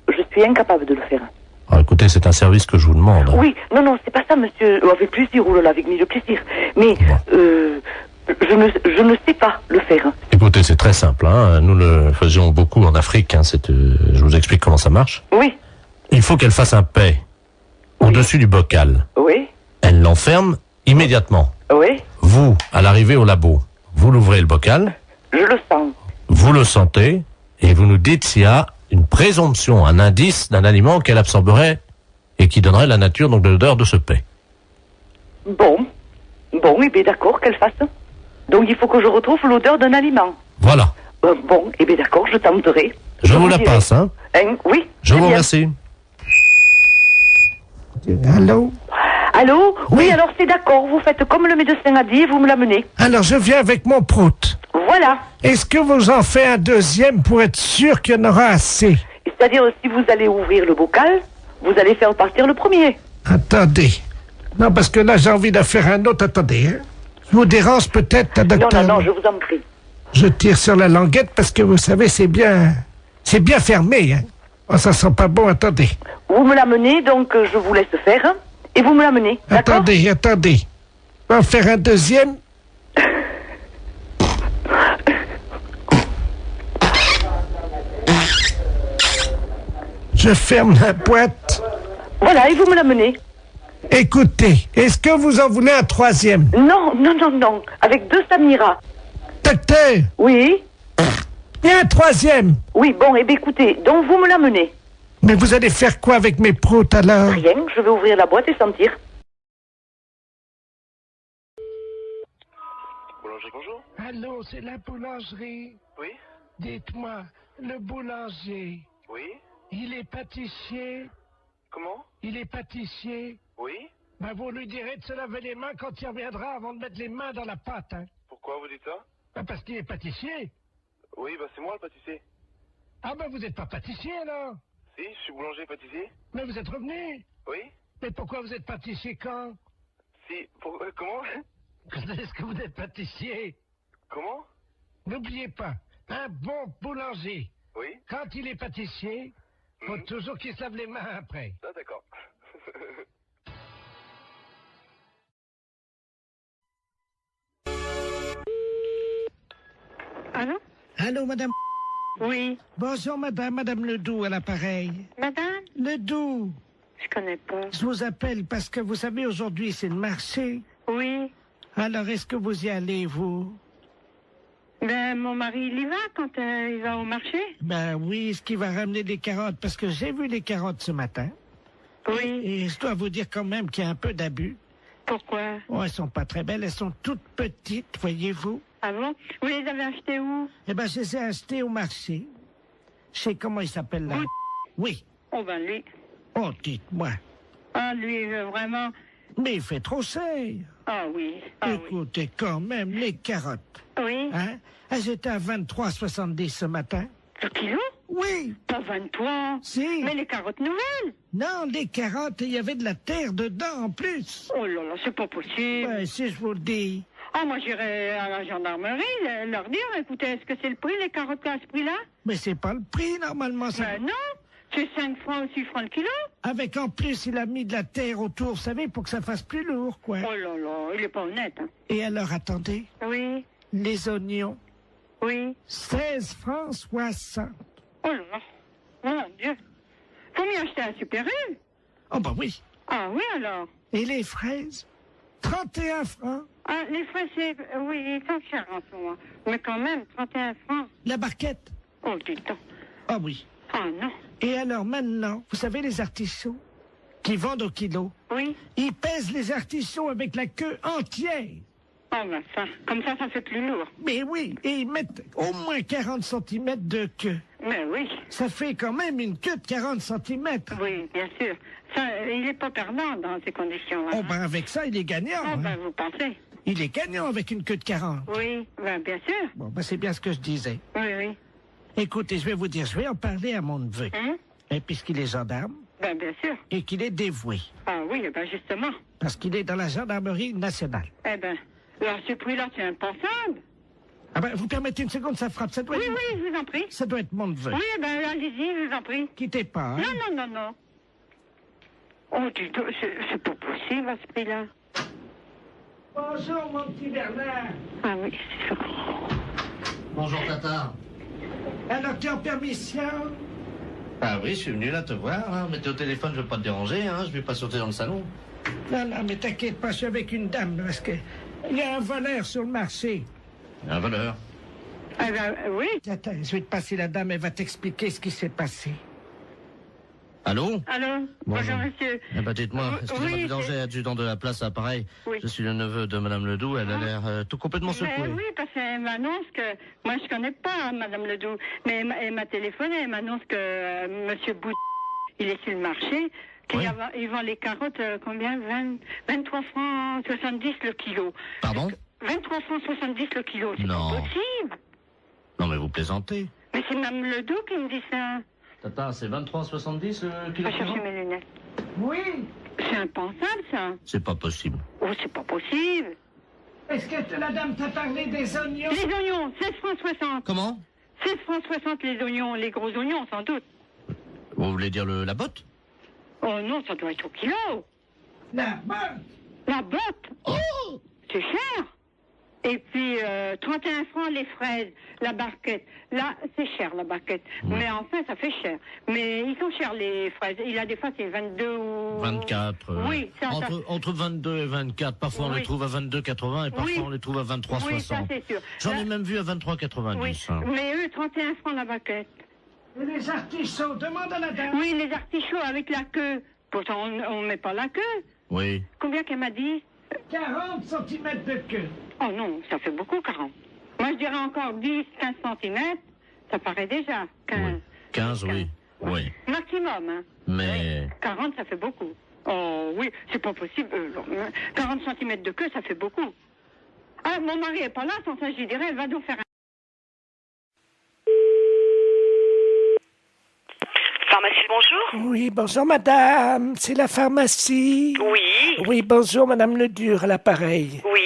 Je suis incapable de le faire. Alors, écoutez, c'est un service que je vous demande. Oui, non, c'est pas ça, monsieur. Avec plaisir, oulala, avec mille plaisir. Mais je ne sais pas le faire. Écoutez, c'est très simple. Hein. Nous le faisions beaucoup en Afrique. Hein. Je vous explique comment ça marche. Oui. Il faut qu'elle fasse un paix au-dessus du bocal. Oui. Elle l'enferme immédiatement. Oui. Vous, à l'arrivée au labo, vous l'ouvrez le bocal. Je le sens. Vous le sentez et vous nous dites s'il y a une présomption, un indice d'un aliment qu'elle absorberait et qui donnerait la nature donc de l'odeur de ce paix. Bon, et bien d'accord, qu'elle fasse. Donc il faut que je retrouve l'odeur d'un aliment. Voilà. Bon, et bien d'accord, je tenterai. Je vous la passe, hein. Oui. Je vous remercie. Allô? Allô? Oui, alors c'est d'accord, vous faites comme le médecin a dit et vous me l'amenez. Alors, je viens avec mon prout. Voilà. Est-ce que vous en faites un deuxième pour être sûr qu'il y en aura assez? C'est-à-dire, si vous allez ouvrir le bocal, vous allez faire partir le premier. Attendez. Non, parce que là, j'ai envie d'en faire un autre. Attendez, hein. Je vous dérange peut-être, docteur? Non, je vous en prie. Je tire sur la languette parce que, vous savez, c'est bien fermé, hein. Oh, ça sent pas bon, attendez. Vous me l'amenez, donc je vous laisse faire, hein, et vous me l'amenez, d'accord? Attendez. On va en faire un deuxième. Je ferme la boîte. Voilà, et vous me l'amenez. Écoutez, est-ce que vous en voulez un troisième? Non, avec 2 Samira. Docteur? Oui? Il y a un troisième. Oui, bon, et bien écoutez, donc vous me l'amenez. Mais vous allez faire quoi avec mes proutes alors? Rien, je vais ouvrir la boîte et sentir. Boulangerie, bonjour. Allô, c'est la boulangerie. Oui. Dites-moi, le boulanger, Oui. il est pâtissier? Comment? Il est pâtissier? Oui. Ben, vous lui direz de se laver les mains quand il reviendra avant de mettre les mains dans la pâte, hein. Pourquoi vous dites ça? Ben, parce qu'il est pâtissier. Oui, c'est moi le pâtissier. Ah ben, vous n'êtes pas pâtissier alors? Si, je suis boulanger pâtissier. Mais vous êtes revenu? Oui. Mais pourquoi vous êtes pâtissier quand? Si, comment? Est-ce que vous êtes pâtissier? Comment? N'oubliez pas, un bon boulanger, oui, quand il est pâtissier, faut toujours qu'il se lave les mains après. Ah, d'accord. Allô? Allô, madame? Oui. Bonjour, madame Ledoux à l'appareil. Madame? Ledoux. Je connais pas. Je vous appelle parce que vous savez, aujourd'hui, c'est le marché. Oui. Alors, est-ce que vous y allez, vous? Ben, mon mari, il y va quand il va au marché. Ben oui, est-ce qu'il va ramener des carottes? Parce que j'ai vu les carottes ce matin. Oui. Et je dois vous dire quand même qu'il y a un peu d'abus. Pourquoi? Oh, elles sont pas très belles, elles sont toutes petites, voyez-vous. Ah bon? Vous les avez achetées où? Eh ben, je les ai achetées au marché. Je sais comment il s'appelle là. Oui. Oh ben lui. Oh, dites-moi. Ah, lui, vraiment... Mais il fait trop cher. Ah oui. Écoutez, quand même, les carottes. Oui. Hein? Elles étaient à 23,70 ce matin. Le kilo? Oui. Pas 23. Si. Mais les carottes nouvelles? Non, les carottes, il y avait de la terre dedans en plus. Oh là là, c'est pas possible. Ouais, si je vous le dis. Ah, moi, j'irai à la gendarmerie leur dire, écoutez, est-ce que c'est le prix, les carottes à ce prix-là? Mais c'est pas le prix, normalement. Ça... Ben non, c'est 5 francs ou 6 francs le kilo. Avec en plus, il a mis de la terre autour, vous savez, pour que ça fasse plus lourd, quoi. Oh là là, il est pas honnête. Hein. Et alors, attendez. Oui. Les oignons. Oui. 16 francs 60. Oh là là, mon Dieu. Faut mieux acheter un Super U. Oh bah oui. Ah oui, alors. Et les fraises? 31 francs. Ah, les fraises, c'est... Oui, ils sont chers en ce moment. Mais quand même, 31 francs. La barquette? Oh, dis donc. Ah oui. Ah non. Et alors maintenant, vous savez les artichauts qui vendent au kilo? Oui. Ils pèsent les artichauts avec la queue entière. Oh ben ça, comme ça fait plus lourd. Mais oui, et ils mettent au moins 40 cm de queue. Mais oui. Ça fait quand même une queue de 40 cm. Oui, bien sûr. Ça, il n'est pas perdant dans ces conditions-là. Oh ben avec ça, il est gagnant. Oh ben vous pensez? Il est gagnant avec une queue de 40. Oui, ben bien sûr. Bon, ben c'est bien ce que je disais. Oui, oui. Écoutez, je vais vous dire, je vais en parler à mon neveu. Et puisqu'il est gendarme. Ben bien sûr. Et qu'il est dévoué. Ah oui, ben justement. Parce qu'il est dans la gendarmerie nationale. Eh ben, alors ce prix-là, c'est impensable. Ah ben, vous permettez une seconde, ça frappe. Ça doit Oui, être... oui, je vous en prie. Ça doit être mon neveu. Oui, ben allez-y, je vous en prie. Quittez pas, hein. Non, non, non, non. Oh, dis donc, c'est pas possible à ce prix-là. Bonjour, mon petit Bernard. Ah oui, c'est ça. Bonjour, Tata. Alors, tu es en permission? Ah oui, je suis venu là te voir. Hein. Mais t'es au téléphone, je veux pas te déranger. Hein. Je vais pas sauter dans le salon. Non, non, mais t'inquiète pas, je suis avec une dame, parce que il y a un voleur sur le marché. Un voleur? Ah ben, oui. Attends, je vais te passer la dame, elle va t'expliquer ce qui s'est passé. Allô? Allô? Bonjour, monsieur. Eh ben, dites-moi, excusez-moi du danger, adjudant de la place, pareil. Oui. Je suis le neveu de Madame Ledoux, elle a l'air tout complètement secouée. Oui, parce qu'elle m'annonce que... Moi, je connais pas Madame Ledoux, mais elle m'a téléphoné, elle m'annonce que Monsieur Bout, il est sur le marché, qu'il vend les carottes, combien? 23 francs 70 le kilo. Pardon? 23 francs 70 le kilo, c'est pas possible. Non, mais vous plaisantez. Mais c'est Mme Ledoux qui me dit ça. Tata, c'est 23,70 le kilo? Je vais chercher mes lunettes. Oui. C'est impensable, ça. C'est pas possible. Oh, c'est pas possible. Est-ce que la dame t'a parlé des oignons? Les oignons, 16 francs 60. Comment? 16 francs 60 les oignons, les gros oignons, sans doute. Vous voulez dire la botte? Oh non, ça doit être au kilo. La botte? La botte? Oh! C'est cher. Et puis, 31 francs les fraises, la barquette. Là, c'est cher, la barquette. Mais enfin, ça fait cher. Mais ils sont chers, les fraises. Il y a des fois, c'est 22 ou... 24. Oui, ça, entre 22 et 24. Parfois, on les trouve à 22,80 et parfois, on les trouve à 23,60. Oui, ça, c'est sûr. J'en ai même vu à 23,90. Oui, mais eux, 31 francs la barquette. Et les artichauts, demande à la dame. Oui, les artichauts avec la queue. Pourtant, on ne met pas la queue. Oui. Combien qu'elle m'a dit? 40 cm de queue. Oh non, ça fait beaucoup, 40. Moi, je dirais encore 10, 15 cm. Ça paraît déjà. 15. Oui. 15, oui. Oui. Maximum, hein. Mais... Oui. 40, ça fait beaucoup. Oh oui, c'est pas possible. 40 cm de queue, ça fait beaucoup. Ah, mon mari est pas là, sans ça, je lui dirais, elle va nous faire un... Pharmacie, bonjour. Oui, bonjour madame, c'est la pharmacie. Oui. Oui, bonjour madame Ledur, à l'appareil. Oui.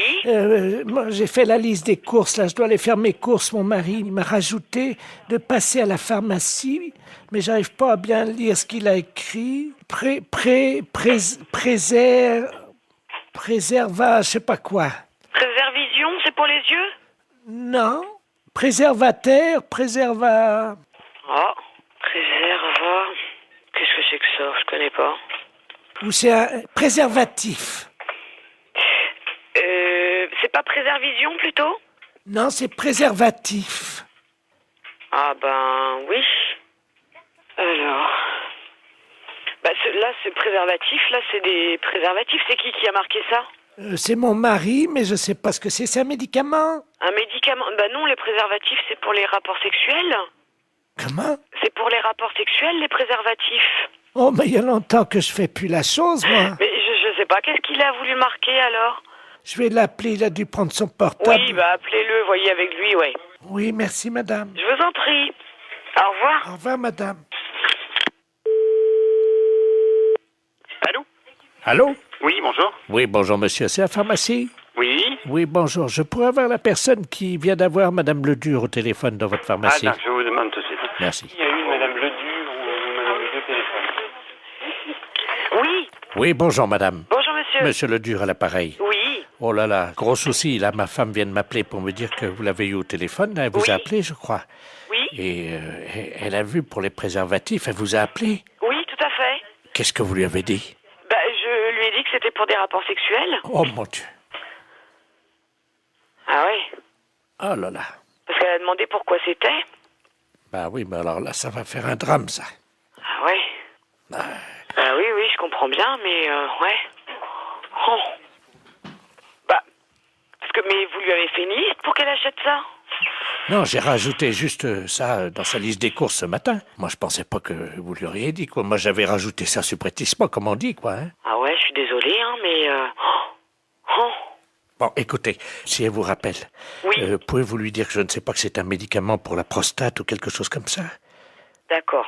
Moi, j'ai fait la liste des courses, là, je dois aller faire mes courses. Mon mari il m'a rajouté de passer à la pharmacie, mais j'arrive pas à bien lire ce qu'il a écrit. Préserva, je sais pas quoi. Préservision, c'est pour les yeux? Non. Préservateur, préserva... Oh, préserva... Qu'est-ce que c'est que ça? Je connais pas. Ou c'est un préservatif. C'est pas préservision, plutôt? Non, c'est préservatif. Ah ben oui. Alors... Bah là, c'est préservatif, là, c'est des préservatifs. C'est qui a marqué ça? C'est mon mari, mais je sais pas ce que c'est un médicament. Un médicament? Bah non, les préservatifs, c'est pour les rapports sexuels. Comment? C'est pour les rapports sexuels, les préservatifs. Oh, mais il y a longtemps que je fais plus la chose, moi. Mais je sais pas, qu'est-ce qu'il a voulu marquer, alors? Je vais l'appeler, il a dû prendre son portable. Oui, bah appelez-le, voyez avec lui, ouais. Oui, merci, madame. Je vous en prie. Au revoir. Au revoir, madame. Allô? Allô? Oui, bonjour. Oui, bonjour, monsieur. C'est la pharmacie? Oui. Oui, bonjour. Je pourrais avoir la personne qui vient d'avoir madame Ledur au téléphone dans votre pharmacie? Attends, je vous demande tout de suite. Merci. Il y a eu madame Ledur ou madame Ledur au téléphone? Oui. Oui, bonjour, madame. Bonjour, monsieur. Monsieur Ledur à l'appareil. Oui. Oh là là, gros souci. Là, ma femme vient de m'appeler pour me dire que vous l'avez eu au téléphone. Elle vous a appelé, je crois. Oui. Et elle a vu pour les préservatifs. Elle vous a appelé? Oui, tout à fait. Qu'est-ce que vous lui avez dit? Bah, je lui ai dit que c'était pour des rapports sexuels. Oh, mon Dieu. Ah ouais? Oh là là. Parce qu'elle a demandé pourquoi c'était. Bah oui, mais alors là, ça va faire un drame, ça. Ah ouais? Bah oui, je comprends bien, mais ouais. Oh. Bah, mais vous lui avez fait une liste pour qu'elle achète ça? Non, j'ai rajouté juste ça dans sa liste des courses ce matin. Moi, je pensais pas que vous lui auriez dit, quoi. Moi, j'avais rajouté ça subrepticement, comme on dit, quoi. Hein. Ah ouais, je suis désolée, hein, mais... Bon, écoutez, si elle vous rappelle, pouvez-vous lui dire que je ne sais pas que c'est un médicament pour la prostate ou quelque chose comme ça? D'accord.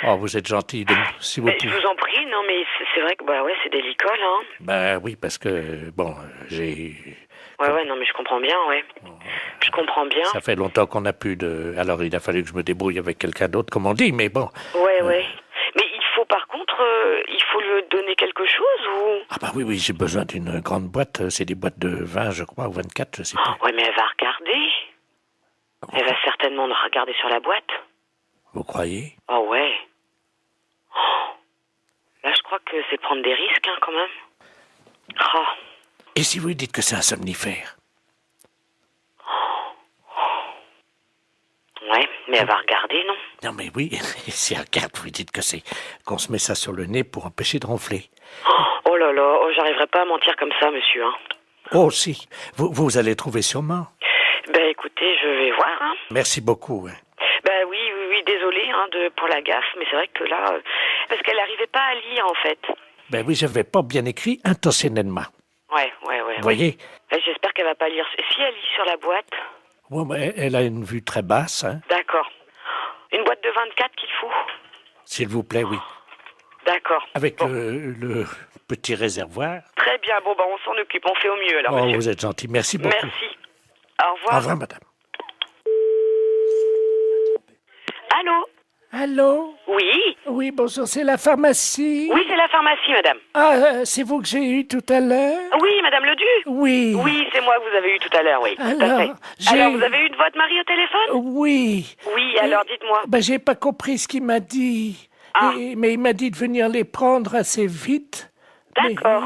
Oh, vous êtes gentil, si vous Mais pouvez. je vous en prie, non, mais c'est vrai que, bah ouais, c'est délicat, hein. Bah oui, parce que, bon, j'ai... Ouais, non, mais je comprends bien, ouais. Je comprends bien. Ça fait longtemps qu'on n'a plus de... Alors, il a fallu que je me débrouille avec quelqu'un d'autre, comme on dit, mais bon. Ouais. Mais il faut, par contre, il faut lui donner quelque chose, ou... Ah bah oui, j'ai besoin d'une grande boîte. C'est des boîtes de 20, je crois, ou 24, je sais pas. Ouais, mais elle va regarder. Elle va certainement regarder sur la boîte. Vous croyez? Oh ouais. Là, je crois que c'est prendre des risques, hein, quand même. Oh. Et si vous lui dites que c'est un somnifère? Ouais, mais elle va regarder, non? Non, mais oui, si elle regarde, vous lui dites que c'est qu'on se met ça sur le nez pour empêcher de ronfler. Oh là là, j'arriverai pas à mentir comme ça, monsieur, hein. Oh, si, vous allez trouver sûrement. Ben, écoutez, je vais voir, hein. Merci beaucoup. Hein. Ben oui, désolé, hein, pour la gaffe, mais c'est vrai que là... parce qu'elle n'arrivait pas à lire, en fait. Ben oui, je n'avais pas bien écrit intentionnellement. Ouais. Vous voyez? J'espère qu'elle va pas lire. Si elle lit sur la boîte... Ouais, mais elle a une vue très basse, hein. D'accord. Une boîte de 24 qu'il faut? S'il vous plaît, oui. D'accord. Avec le petit réservoir. Très bien, bon, on s'en occupe, on fait au mieux, alors, Oh, monsieur. vous êtes gentil, merci beaucoup. Merci. Au revoir. Au revoir, madame. Allô? Allô? Oui? Oui, bonjour, c'est la pharmacie? Oui, c'est la pharmacie, madame. Ah, c'est vous que j'ai eu tout à l'heure? Oui, madame Ledu? Oui. Oui, c'est moi que vous avez eu tout à l'heure, oui. Alors, alors, vous avez eu de votre mari au téléphone? Oui. Oui, alors dites-moi. Ben, j'ai pas compris ce qu'il m'a dit. Mais il m'a dit de venir les prendre assez vite. D'accord.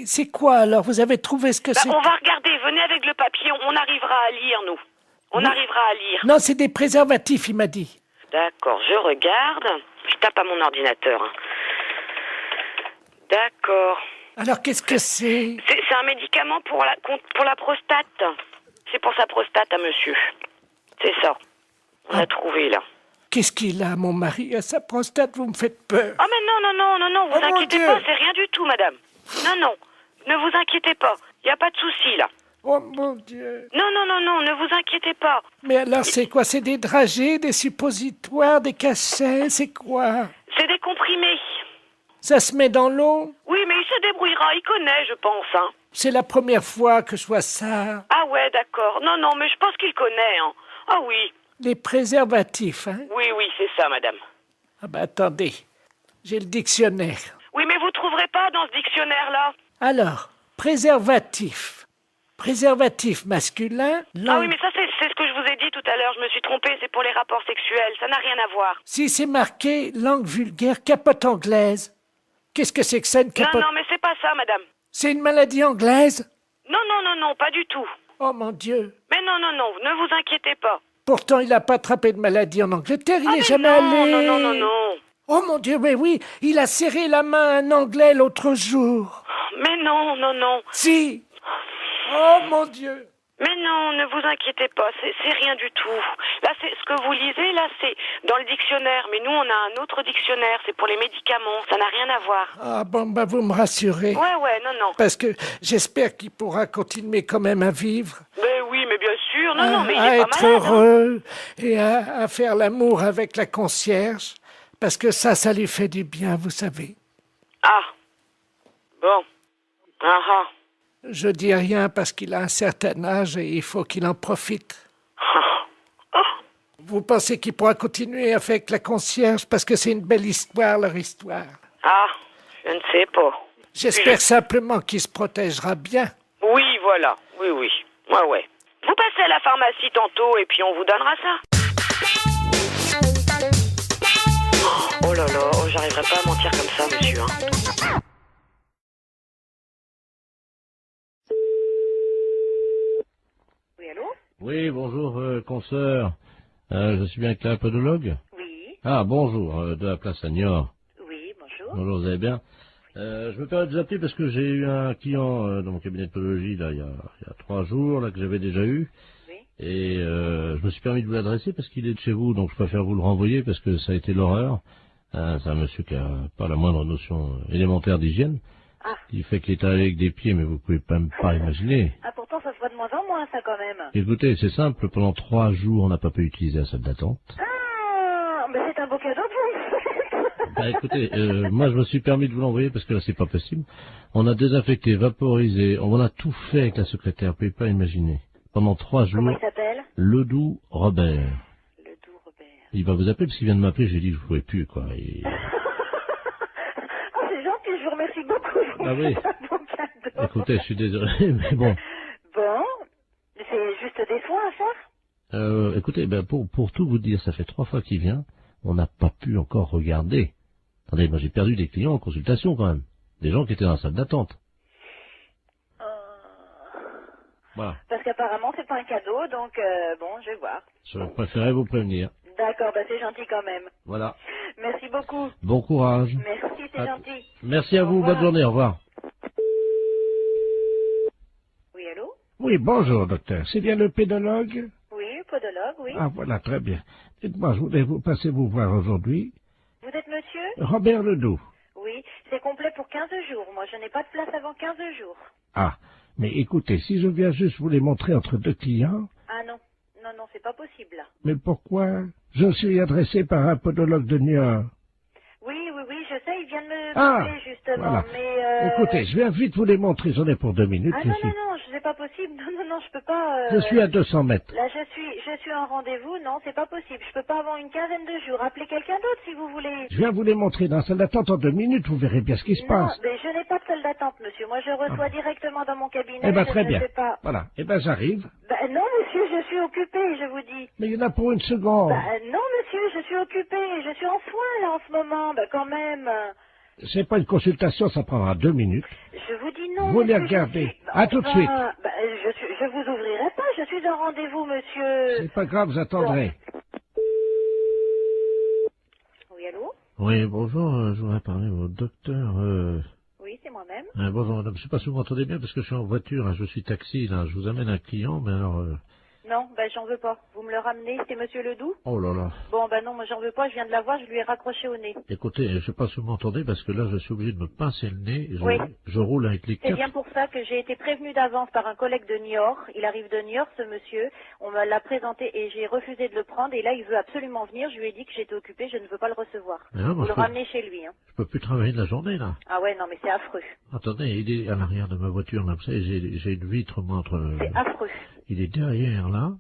C'est quoi, alors? Vous avez trouvé ce que c'est? On va regarder, venez avec le papier, on arrivera à lire, nous. On arrivera à lire. Non, c'est des préservatifs, il m'a dit. D'accord, je regarde. Je tape à mon ordinateur. Hein. D'accord. Alors, qu'est-ce que c'est? C'est un médicament pour la prostate. C'est pour sa prostate à monsieur. C'est ça. On a trouvé, là. Qu'est-ce qu'il a, mon mari, à sa prostate? Vous me faites peur. Ah, mais non, vous inquiétez pas, c'est rien du tout, madame. Non, ne vous inquiétez pas. Il n'y a pas de souci, là. Oh, mon Dieu. Non, ne vous inquiétez pas. Mais alors, c'est quoi? C'est des dragées, des suppositoires, des cachets? C'est quoi? C'est des comprimés. Ça se met dans l'eau? Oui, mais il se débrouillera, il connaît, je pense, hein. C'est la première fois que je vois ça. Ah ouais, d'accord. Non, mais je pense qu'il connaît, hein. Ah oui. Les préservatifs, hein? Oui, c'est ça, madame. Ah ben, attendez. J'ai le dictionnaire. Oui, mais vous trouverez pas dans ce dictionnaire-là. Alors, préservatif. Préservatif masculin, Ah oui, mais ça, c'est ce que je vous ai dit tout à l'heure. Je me suis trompée, c'est pour les rapports sexuels. Ça n'a rien à voir. Si c'est marqué langue vulgaire, capote anglaise. Qu'est-ce que c'est que ça, une capote? Non, mais c'est pas ça, madame. C'est une maladie anglaise? Non, pas du tout. Oh mon Dieu. Mais non, ne vous inquiétez pas. Pourtant, il n'a pas attrapé de maladie en Angleterre, il n'est jamais allé. Non. Oh mon Dieu, mais oui, il a serré la main à un Anglais l'autre jour. Mais non. Si. Oh mon Dieu. Mais non, ne vous inquiétez pas, c'est rien du tout. Là, c'est ce que vous lisez, là, c'est dans le dictionnaire. Mais nous, on a un autre dictionnaire, c'est pour les médicaments. Ça n'a rien à voir. Ah bon, bah vous me rassurez. Ouais, non. Parce que j'espère qu'il pourra continuer quand même à vivre. Ben oui, mais bien sûr. Non, mais il à est être pas malade. heureux et à faire l'amour avec la concierge. Parce que ça lui fait du bien, vous savez. Ah. Bon. Ah. Je dis rien parce qu'il a un certain âge et il faut qu'il en profite. Vous pensez qu'il pourra continuer avec la concierge parce que c'est une belle histoire, leur histoire. Ah, je ne sais pas. J'espère simplement qu'il se protégera bien. Oui, voilà. Oui. Ouais. Vous passez à la pharmacie tantôt et puis on vous donnera ça. Oh là là, j'arriverai pas à mentir comme ça, monsieur. Oui, allô? Oui, bonjour, consoeur. Je suis bien avec la podologue? Oui. Ah, bonjour, de la place à Niort. Oui, bonjour. Bonjour, vous allez bien? Je me permets de vous appeler parce que j'ai eu un client dans mon cabinet de podologie, là, il y a 3 jours, là, que j'avais déjà eu. Oui. Et je me suis permis de vous l'adresser parce qu'il est de chez vous, donc je préfère vous le renvoyer parce que ça a été l'horreur. C'est un monsieur qui a pas la moindre notion élémentaire d'hygiène. Ah. Il fait qu'il est allé avec des pieds, mais vous pouvez même pas imaginer. Ah, pourtant, ça se voit de moins en moins, ça, quand même. Écoutez, c'est simple, pendant 3 jours, on n'a pas pu utiliser la salle d'attente. Ah, mais c'est un beau cadeau pour vous. Bah écoutez, moi je me suis permis de vous l'envoyer parce que là c'est pas possible. On a désinfecté, vaporisé, on a tout fait avec la secrétaire, vous pouvez pas imaginer. Pendant 3 jours. Comment il s'appelle? Ledoux Robert. Ledoux Robert. Il va vous appeler parce qu'il vient de m'appeler, j'ai dit que je pouvais plus, quoi. Et... Oh, c'est gentil, je vous remercie beaucoup. Ah oui. C'est un beau cadeau. Écoutez, je suis désolé, mais bon. Bon, c'est juste des soins à faire? Écoutez, ben pour tout vous dire, ça fait 3 fois qu'il vient, on n'a pas pu encore regarder. Attendez, moi j'ai perdu des clients en consultation quand même. Des gens qui étaient dans la salle d'attente. Voilà. Parce qu'apparemment c'est pas un cadeau, donc bon, je vais voir. Je préférais vous prévenir. D'accord, bah c'est gentil quand même. Voilà. Merci beaucoup. Bon courage. Merci, c'est gentil. Merci à vous, bonne journée, au revoir. Oui, allô? Oui, bonjour, docteur. C'est bien le pédologue? Oui, podologue, oui. Ah, voilà, très bien. Dites-moi, je voulais vous passer vous voir aujourd'hui. Vous êtes monsieur? Robert Ledoux. Oui, c'est complet pour 15 jours. Moi, je n'ai pas de place avant 15 jours. Ah, mais écoutez, si je viens juste vous les montrer entre 2 clients... Ah non, c'est pas possible, là. Mais pourquoi? Je suis adressé par un podologue de Niort. Oui, je sais, il vient de me Ah, appeler, justement, voilà. mais... Écoutez, je viens vite vous les montrer, j'en ai pour 2 minutes. Ah non, c'est pas possible. Non, je peux pas... Je suis à 200 mètres. Là, je suis en rendez-vous. Non, c'est pas possible. Je peux pas avoir une quinzaine de jours. Appelez quelqu'un d'autre, si vous voulez. Je viens vous les montrer dans la salle d'attente en 2 minutes, vous verrez bien ce qui se passe. Non, mais je n'ai pas de salle d'attente, monsieur. Moi, je reçois directement dans mon cabinet. Eh ben, je très ne bien. sais pas. Voilà. Eh ben, j'arrive. Non, monsieur, je suis occupée, je vous dis. Mais il y en a pour 1 seconde. Non, monsieur, je suis occupée. Je suis en soins, là, en ce moment. Quand même. C'est pas une consultation, ça prendra 2 minutes. Je vous dis non, Vous les monsieur, regardez. À tout de suite. Je vous ouvrirai pas. Je suis en rendez-vous, monsieur. C'est pas grave, vous attendrez. Oui, allô? Oui, bonjour, je voudrais parler au docteur... Oui, c'est moi-même. Bonjour madame, je sais pas si vous m'entendez bien parce que je suis en voiture, hein, je suis taxi, là, je vous amène un client, mais alors... Non, j'en veux pas. Vous me le ramenez, c'est monsieur Ledoux? Oh là là. Bon, non, moi j'en veux pas, je viens de la voir, je lui ai raccroché au nez. Écoutez, je sais pas si vous m'entendez parce que là, je suis obligé de me pincer le nez, Oui. Je roule avec les C'est 4... bien pour ça que j'ai été prévenue d'avance par un collègue de Niort. Il arrive de Niort, ce monsieur. On me l'a présenté et j'ai refusé de le prendre. Et là, il veut absolument venir. Je lui ai dit que j'étais occupée, je ne veux pas le recevoir. Non, Vous le ramenez chez lui. Hein. Je peux plus travailler de la journée, là. Ah ouais, non, mais c'est affreux. Attendez, il est à l'arrière de ma voiture, là, vous savez, j'ai une vitre, moi, entre... C'est affreux. Il est derrière, là.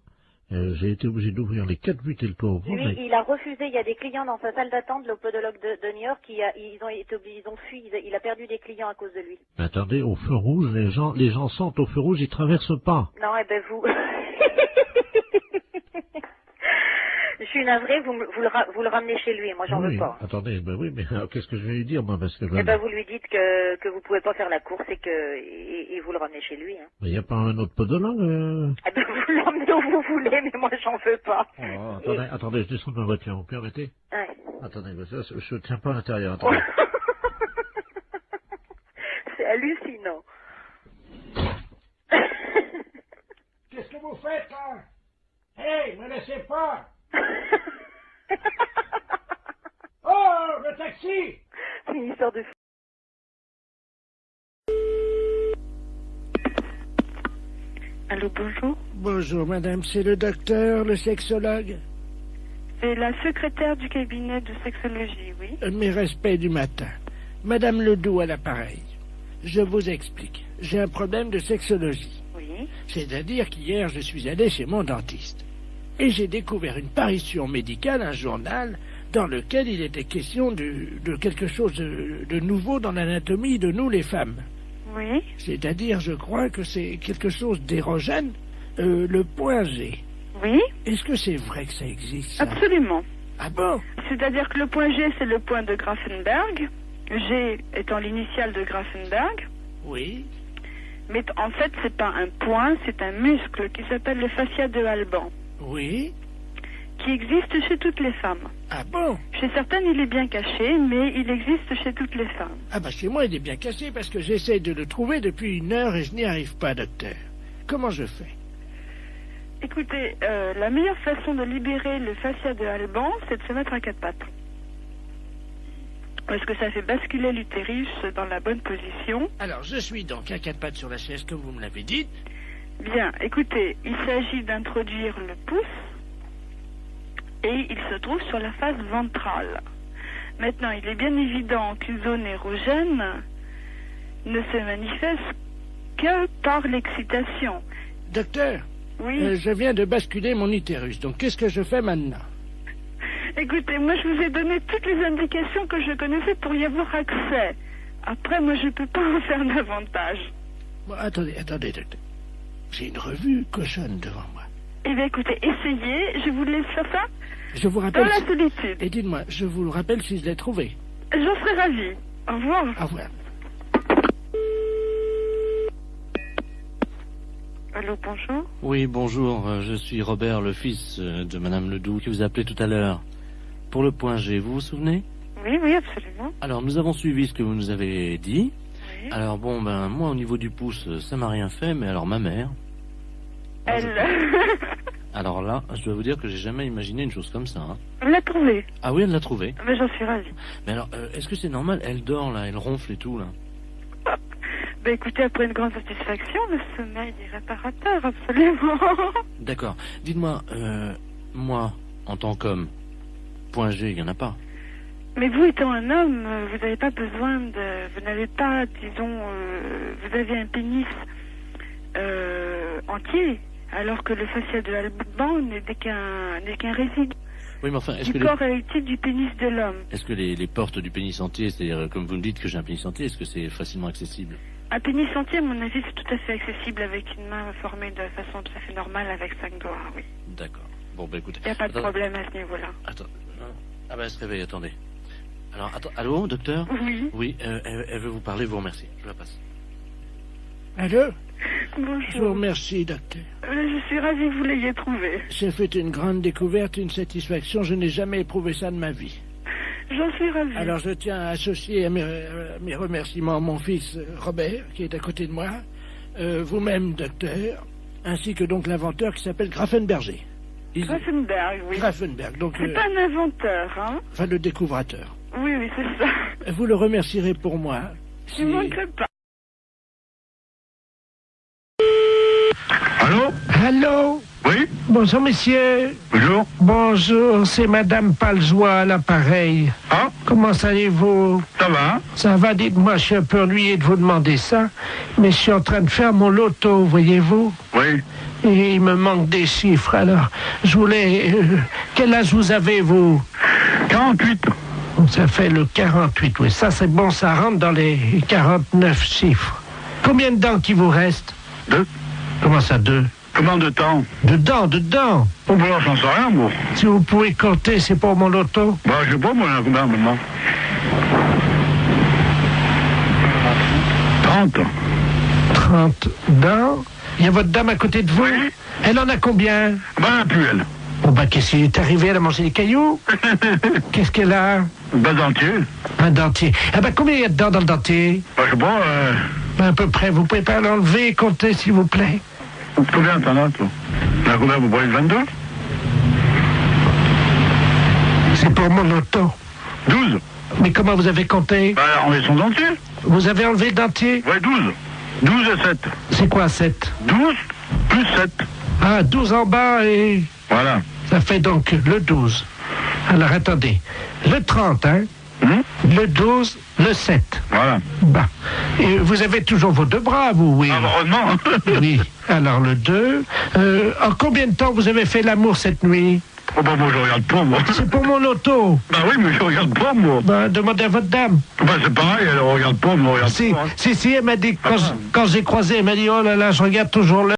J'ai été obligé d'ouvrir les 4 vitres et le toit ouvert. Lui, il a refusé. Il y a des clients dans sa salle d'attente, le podologue de Niort, ils ont fui. Il a perdu des clients à cause de lui. Mais attendez, au feu rouge, les gens sentent au feu rouge, ils traversent pas. Non, vous... suis navrée, vous le ramenez chez lui, moi j'en veux pas. Attendez, ben oui, mais alors, qu'est-ce que je vais lui dire, moi, parce que... Eh ben, vous lui dites que vous pouvez pas faire la course et que vous le ramenez chez lui. Hein. Il n'y a pas un autre podologue Eh ben, vous l'emmenez où vous voulez, mais moi j'en veux pas. Oh, attendez, je descends de ma voiture, vous permettez? Ouais. Attendez, mais ça, je tiens pas à l'intérieur, attendez. C'est hallucinant. Qu'est-ce que vous faites, là? Hey, me laissez pas! Oh, le taxi! C'est une histoire de fou. Allô, bonjour. Bonjour, madame, c'est le docteur, le sexologue? C'est la secrétaire du cabinet de sexologie, oui. Mes respects du matin. Madame Ledoux à l'appareil. Je vous explique. J'ai un problème de sexologie. Oui. C'est-à-dire qu'hier, je suis allé chez mon dentiste. Et j'ai découvert une parution médicale, un journal, dans lequel il était question de quelque chose de nouveau dans l'anatomie de nous, les femmes. Oui. C'est-à-dire, je crois que c'est quelque chose d'érogène, le point G. Oui. Est-ce que c'est vrai que ça existe, ça? Absolument. Ah bon? C'est-à-dire que le point G, c'est le point de Grafenberg. G étant l'initiale de Grafenberg. Oui. Mais en fait, c'est pas un point, c'est un muscle qui s'appelle le fascia de Alban. Oui. Qui existe chez toutes les femmes. Ah bon? Chez certaines, il est bien caché, mais il existe chez toutes les femmes. Ah bah chez moi, il est bien caché parce que j'essaie de le trouver depuis 1 heure et je n'y arrive pas, docteur. Comment je fais? Écoutez, la meilleure façon de libérer le fascia de Alban, c'est de se mettre à 4 pattes. Parce que ça fait basculer l'utérus dans la bonne position. Alors, je suis donc à 4 pattes sur la chaise, comme vous me l'avez dit. Bien, écoutez, il s'agit d'introduire le pouce et il se trouve sur la face ventrale. Maintenant, il est bien évident qu'une zone érogène ne se manifeste que par l'excitation. Docteur, oui. Je viens de basculer mon utérus, donc qu'est-ce que je fais maintenant? Écoutez, moi je vous ai donné toutes les indications que je connaissais pour y avoir accès. Après, moi je peux pas en faire davantage. Bon, attendez, docteur. J'ai une revue cochonne devant moi. Eh bien écoutez, essayez, je vous laisse faire ça. Je vous rappelle... Dans la solitude. Et dites-moi, je vous le rappelle si je l'ai trouvé. J'en serais ravie. Au revoir. Au revoir. Allô, bonjour. Oui, bonjour, je suis Robert, le fils de Madame Ledoux, qui vous a appelé tout à l'heure. Pour le point G, vous vous souvenez? Oui, oui, absolument. Alors, nous avons suivi ce que vous nous avez dit. Oui. Alors, bon, ben, moi, au niveau du pouce, ça m'a rien fait, mais alors, ma mère... Elle... Alors là, je dois vous dire que j'ai jamais imaginé une chose comme ça. Hein. Elle l'a trouvée. Ah oui, elle l'a trouvée. Mais j'en suis ravie. Mais alors, est-ce que c'est normal? Elle dort, là, elle ronfle et tout, là. Ben écoutez, après une grande satisfaction, le sommeil est réparateur, absolument. D'accord. Dites-moi, moi, en tant qu'homme, point G, il n'y en a pas. Mais vous étant un homme, vous n'avez pas besoin de... Vous n'avez pas, disons... vous avez un pénis entier, alors que le fascia de Alban n'est qu'un résidu. Oui, mais enfin, est-ce que du corps érectile du pénis de l'homme. Est-ce que les portes du pénis entier, c'est-à-dire, comme vous me dites que j'ai un pénis entier, est-ce que c'est facilement accessible? Un pénis entier, à mon avis, c'est tout à fait accessible avec une main formée de façon tout à fait normale avec 5 doigts, oui. D'accord. Bon, ben écoutez... Il n'y a pas de problème à ce niveau-là. Attends. Ah ben, elle se réveille, attendez. Alors, attends, allô, docteur? Oui. Oui, elle veut vous parler, vous remercie. Je la passe. Allô? Bonjour. Je vous remercie, docteur. Je suis ravie que vous l'ayez trouvé. J'ai fait une grande découverte, une satisfaction. Je n'ai jamais éprouvé ça de ma vie. J'en suis ravie. Alors je tiens à associer à mes remerciements mon fils Robert, qui est à côté de moi, vous-même, docteur, ainsi que donc l'inventeur qui s'appelle Grafenberger. Grafenberg, oui. Grafenberg, donc... C'est pas un inventeur, hein? Enfin, le découvrateur. Oui, oui, c'est ça. Vous le remercierez pour moi. Je ne manquerai pas. Allô? Allô? Oui? Bonjour, messieurs. Bonjour. Bonjour, c'est Madame Palzois à l'appareil. Ah? Comment allez-vous? Ça va? Ça va, dites-moi, je suis un peu ennuyé de vous demander ça, mais je suis en train de faire mon loto, voyez-vous? Oui. Et il me manque des chiffres, alors je voulais... quel âge vous avez, vous? 48. Ça fait le 48, oui. Ça, c'est bon, ça rentre dans les 49 chiffres. Combien de dents qui vous reste? 2. Comment ça, 2? Comment de temps? Dedans. Oh, bah, j'en sais rien, moi. Si vous pouvez compter, c'est pour mon loto. Bah, je sais pas, moi, combien maintenant? 30. 30 dents. Il y a votre dame à côté de vous? Oui. Elle en a combien? Bah, plus elle. Bon, bah, qu'est-ce qui est arrivé? Elle a mangé des cailloux? Qu'est-ce qu'elle a? Un dentier. Un dentier. Ah, bah, combien il y a de dents dans le dentier? Bah, je sais pas, À peu près. Vous pouvez pas l'enlever et compter, s'il vous plaît? Combien t'en as, toi? Là, combien vous prenez 22? C'est pour mon loto. 12. Mais comment vous avez compté? Bah, enlever son dentier. Vous avez enlevé le dentier? Ouais, 12. 12 et 7. C'est quoi 7? 12 plus 7. Ah, 12 en bas et... Voilà. Ça fait donc le 12. Alors, attendez. Le 30, hein? Le 12, le 7. Voilà. Bah. Et vous avez toujours vos deux bras, vous, oui? Heureusement. Oui. Alors, le 2. En combien de temps vous avez fait l'amour cette nuit? Oh, bah, moi, je regarde pas, moi. C'est pour mon loto. Bah oui, mais je regarde pas, moi. Bah, demandez à votre dame. Bah, c'est pareil, elle regarde pas, moi, regarde pas. Si, elle m'a dit, quand j'ai croisé, elle m'a dit, oh là là, je regarde toujours